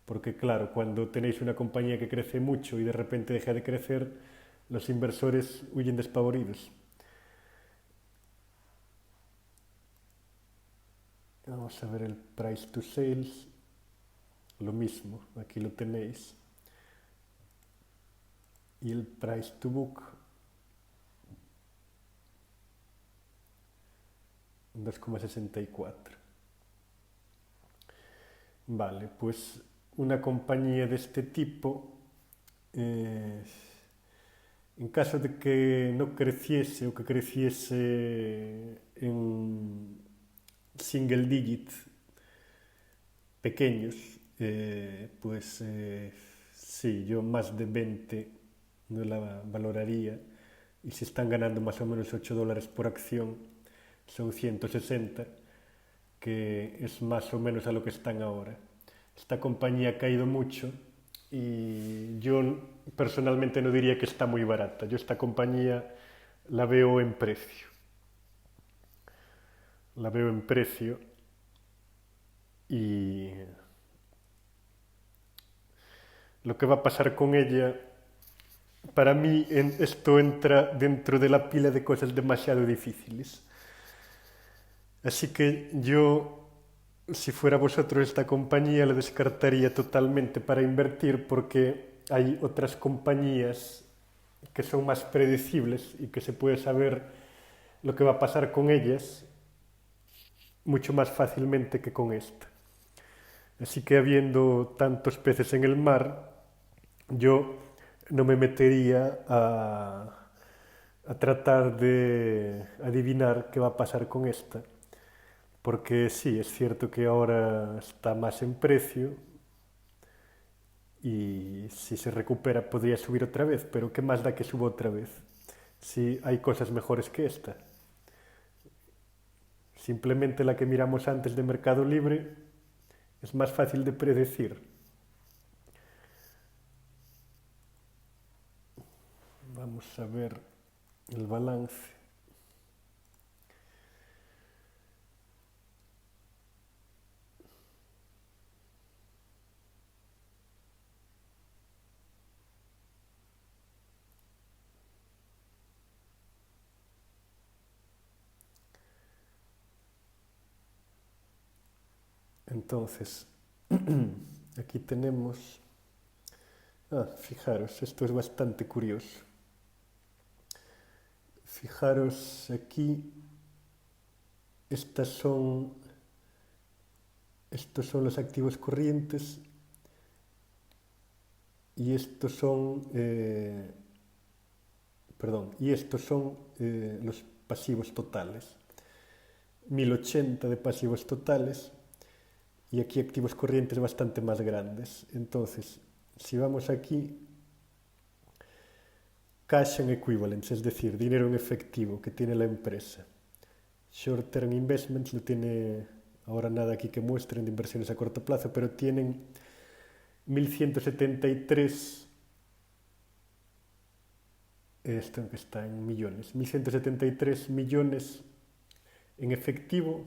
porque claro, cuando tenéis una compañía que crece mucho y de repente deja de crecer, los inversores huyen despavoridos. Vamos a ver el price to sales, lo mismo, aquí lo tenéis. Y el price to book, 2,64. Vale, pues una compañía de este tipo, en caso de que no creciese o que creciese en single digit pequeños, pues sí, yo más de 20 no la valoraría. Y si están ganando más o menos $8 por acción, son 160, que es más o menos a lo que están ahora. Esta compañía ha caído mucho y yo personalmente no diría que está muy barata. Yo esta compañía la veo en precio. La veo en precio y lo que va a pasar con ella, para mí esto entra dentro de la pila de cosas demasiado difíciles. Así que yo, si fuera vosotros, esta compañía la descartaría totalmente para invertir porque hay otras compañías que son más predecibles y que se puede saber lo que va a pasar con ellas mucho más fácilmente que con esta. Así que habiendo tantos peces en el mar, yo no me metería a tratar de adivinar qué va a pasar con esta, porque sí, es cierto que ahora está más en precio y si se recupera podría subir otra vez, pero ¿qué más da que suba otra vez? Si hay cosas mejores que esta. Simplemente la que miramos antes de Mercado Libre es más fácil de predecir. Vamos a ver el balance. Entonces, aquí tenemos... fijaros, esto es bastante curioso. Fijaros aquí, estos son los activos corrientes y estos son, los pasivos totales. 1080 de pasivos totales y aquí activos corrientes bastante más grandes. Entonces, si vamos aquí, cash and equivalents, es decir, dinero en efectivo que tiene la empresa. Short term investments no tiene ahora nada aquí que muestren de inversiones a corto plazo, pero tienen 1173, esto que está en millones, 1173 millones en efectivo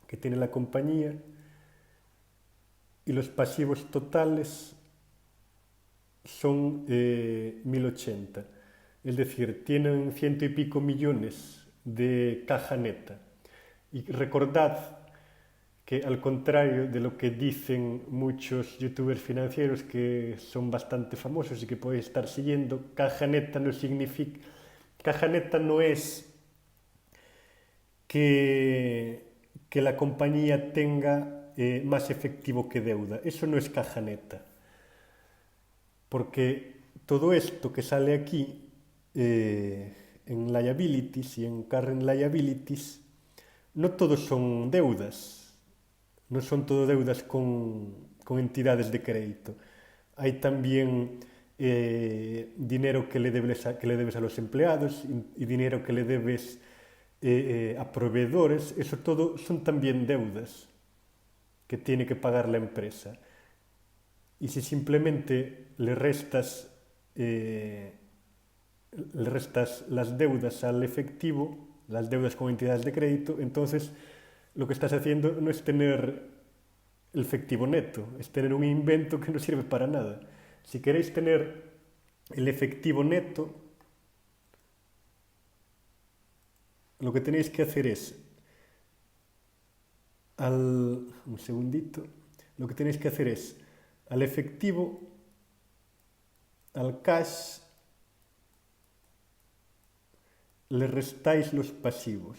que tiene la compañía y los pasivos totales son 1080. Es decir, tienen ciento y pico millones de caja neta. Y recordad que al contrario de lo que dicen muchos youtubers financieros que son bastante famosos y que podéis estar siguiendo, caja neta no significa... Caja neta no es que la compañía tenga más efectivo que deuda. Eso no es caja neta. Porque todo esto que sale aquí en liabilities y en current liabilities, no todos son deudas, no son todo deudas con entidades de crédito. Hay también dinero que le debes a los empleados y dinero que le debes a proveedores. Eso todo son también deudas que tiene que pagar la empresa. Y si simplemente le restas las deudas al efectivo, las deudas con entidades de crédito, entonces lo que estás haciendo no es tener el efectivo neto, es tener un invento que no sirve para nada. Si queréis tener el efectivo neto, lo que tenéis que hacer es, un segundito, lo que tenéis que hacer es al efectivo, al cash, le restáis los pasivos.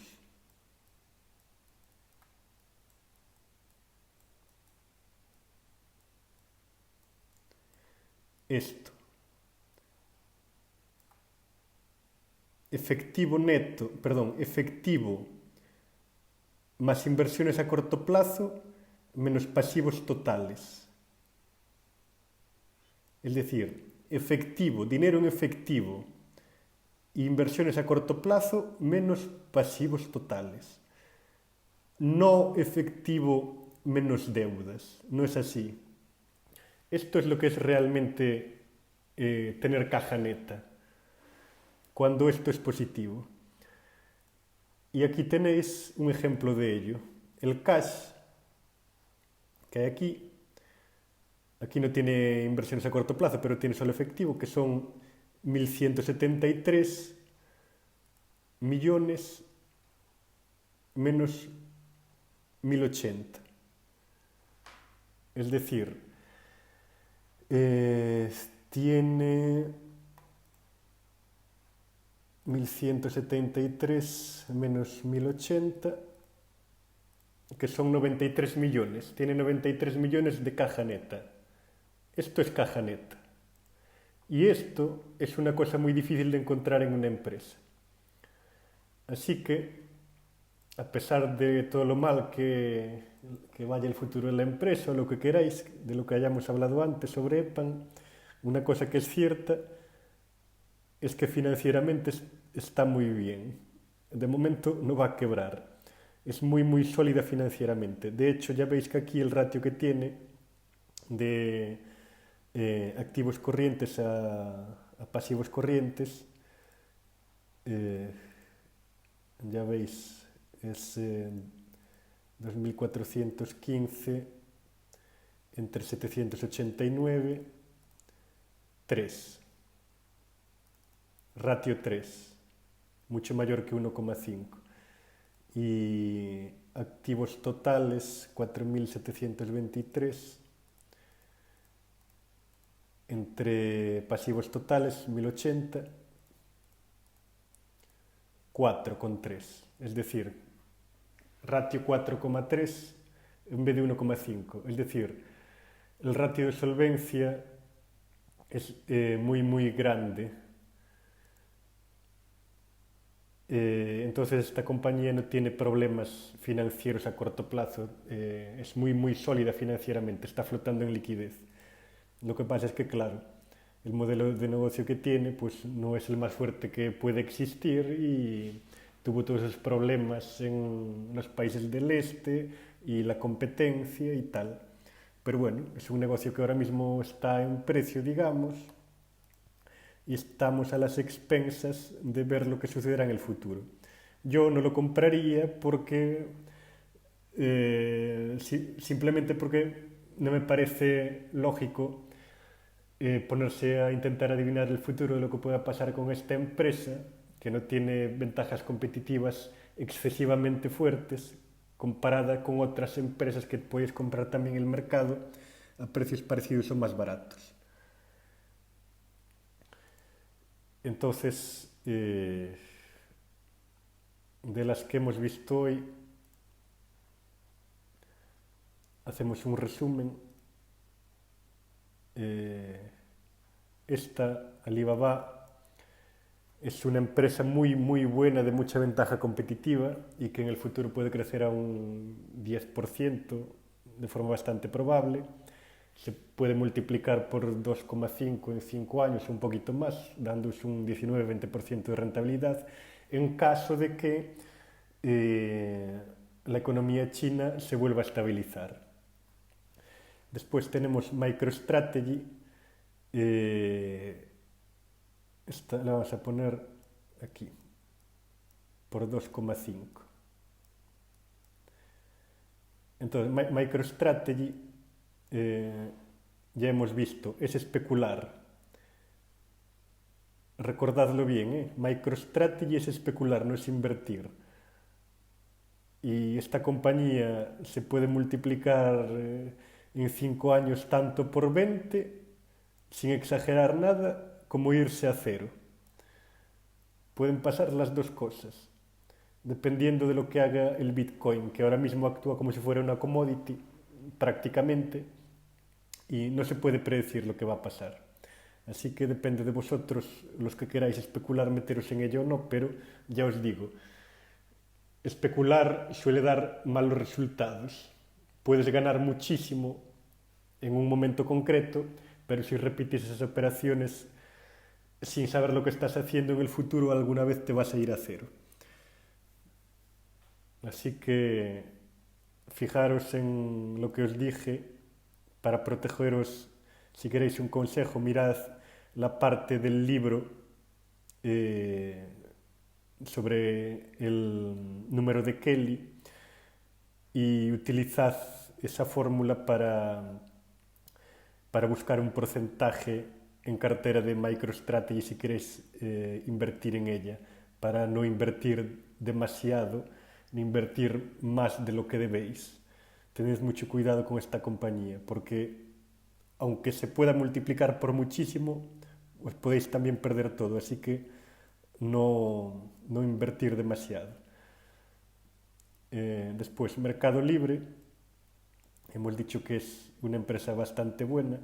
Esto. Efectivo neto, efectivo más inversiones a corto plazo menos pasivos totales. Es decir, efectivo, dinero en efectivo e inversiones a corto plazo menos pasivos totales. No efectivo menos deudas, no es así. Esto es lo que es realmente tener caja neta, cuando esto es positivo. Y aquí tenéis un ejemplo de ello. El cash que hay aquí no tiene inversiones a corto plazo, pero tiene solo efectivo, que son 1173 millones menos 1080. Es decir, tiene 1173 menos 1080, que son 93 millones. Tiene 93 millones de caja neta. Esto es caja neta. Y esto es una cosa muy difícil de encontrar en una empresa. Así que, a pesar de todo lo mal que vaya el futuro de la empresa o lo que queráis, de lo que hayamos hablado antes sobre EPAM, una cosa que es cierta es que financieramente está muy bien. De momento no va a quebrar. Es muy, muy sólida financieramente. De hecho, ya veis que aquí el ratio que tiene de activos corrientes a a pasivos corrientes, ya veis, es 2415 entre 789, 3, ratio 3, mucho mayor que 1,5. Y activos totales 4723, entre pasivos totales 1080, 4,3. Es decir, ratio 4,3 en vez de 1,5. Es decir, el ratio de solvencia es muy grande. Entonces esta compañía no tiene problemas financieros a corto plazo, es muy sólida financieramente, está flotando en liquidez. Lo que pasa es que, claro, el modelo de negocio que tiene pues no es el más fuerte que puede existir y tuvo todos esos problemas en los países del este y la competencia y tal. Pero bueno, es un negocio que ahora mismo está en precio, digamos, y estamos a las expensas de ver lo que sucederá en el futuro. Yo no lo compraría porque simplemente porque no me parece lógico ponerse a intentar adivinar el futuro de lo que pueda pasar con esta empresa, que no tiene ventajas competitivas excesivamente fuertes comparada con otras empresas que puedes comprar también en el mercado a precios parecidos o más baratos. Entonces, de las que hemos visto hoy, hacemos un resumen. Esta, Alibaba, es una empresa muy buena, de mucha ventaja competitiva y que en el futuro puede crecer a un 10% de forma bastante probable. Se puede multiplicar por 2,5 en 5 años, un poquito más, dándose un 19-20% de rentabilidad, en caso de que la economía china se vuelva a estabilizar. Después tenemos MicroStrategy. Esta la vamos a poner aquí, por 2,5. Entonces, MicroStrategy, ya hemos visto, es especular. Recordadlo bien, MicroStrategy es especular, no es invertir. Y esta compañía se puede multiplicar en 5 años tanto por 20, sin exagerar nada, como irse a cero. Pueden pasar las dos cosas, dependiendo de lo que haga el Bitcoin, que ahora mismo actúa como si fuera una commodity, prácticamente, y no se puede predecir lo que va a pasar. Así que depende de vosotros, los que queráis especular, meteros en ello o no, pero ya os digo, especular suele dar malos resultados. Puedes ganar muchísimo en un momento concreto, pero si repites esas operaciones sin saber lo que estás haciendo en el futuro, alguna vez te vas a ir a cero. Así que fijaros en lo que os dije para protegeros. Si queréis un consejo, mirad la parte del libro sobre el número de Kelly y utilizad esa fórmula para buscar un porcentaje en cartera de MicroStrategy si queréis invertir en ella, para no invertir demasiado ni invertir más de lo que debéis. Tened mucho cuidado con esta compañía, porque aunque se pueda multiplicar por muchísimo, os podéis también perder todo, así que no invertir demasiado. Después, Mercado Libre, hemos dicho que es una empresa bastante buena,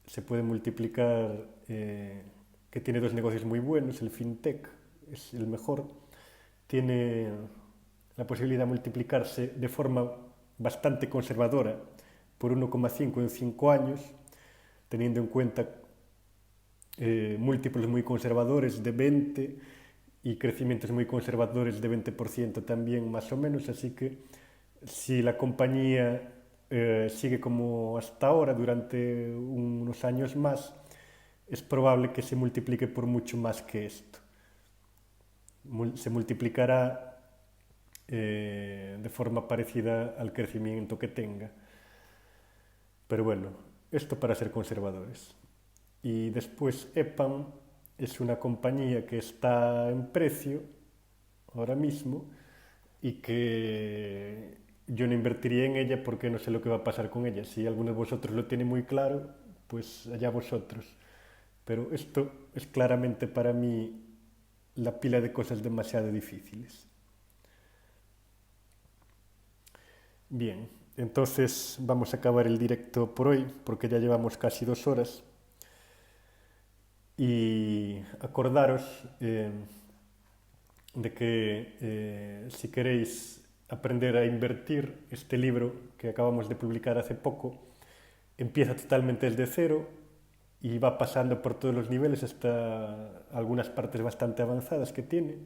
se puede multiplicar, que tiene dos negocios muy buenos, el FinTech es el mejor, tiene la posibilidad de multiplicarse de forma bastante conservadora por 1,5 en 5 años, teniendo en cuenta múltiplos muy conservadores de 20 y crecimientos muy conservadores de 20% también más o menos, así que si la compañía sigue como hasta ahora durante unos años más, es probable que se multiplique por mucho más que esto. Se multiplicará de forma parecida al crecimiento que tenga. Pero bueno, esto para ser conservadores. Y después EPAM es una compañía que está en precio ahora mismo y que yo no invertiría en ella porque no sé lo que va a pasar con ella. Si alguno de vosotros lo tiene muy claro, pues allá vosotros. Pero esto es claramente para mí la pila de cosas demasiado difíciles. Bien, entonces vamos a acabar el directo por hoy porque ya llevamos casi 2 horas. Y acordaros de que si queréis aprender a invertir, este libro que acabamos de publicar hace poco empieza totalmente desde cero y va pasando por todos los niveles hasta algunas partes bastante avanzadas que tiene.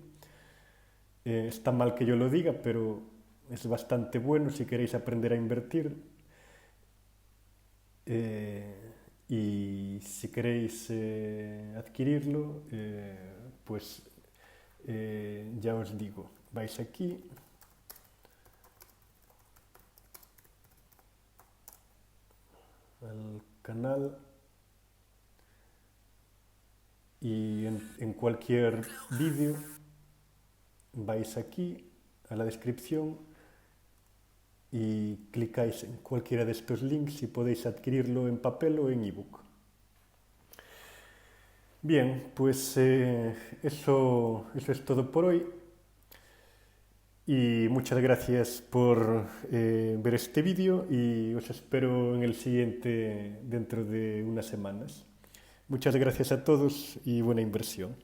Está mal que yo lo diga, pero es bastante bueno si queréis aprender a invertir. Y si queréis adquirirlo, pues ya os digo, vais aquí al canal y en cualquier vídeo vais aquí a la descripción y clicáis en cualquiera de estos links y podéis adquirirlo en papel o en ebook. Bien, pues eso es todo por hoy y muchas gracias por ver este vídeo y os espero en el siguiente dentro de unas semanas. Muchas gracias a todos y buena inversión.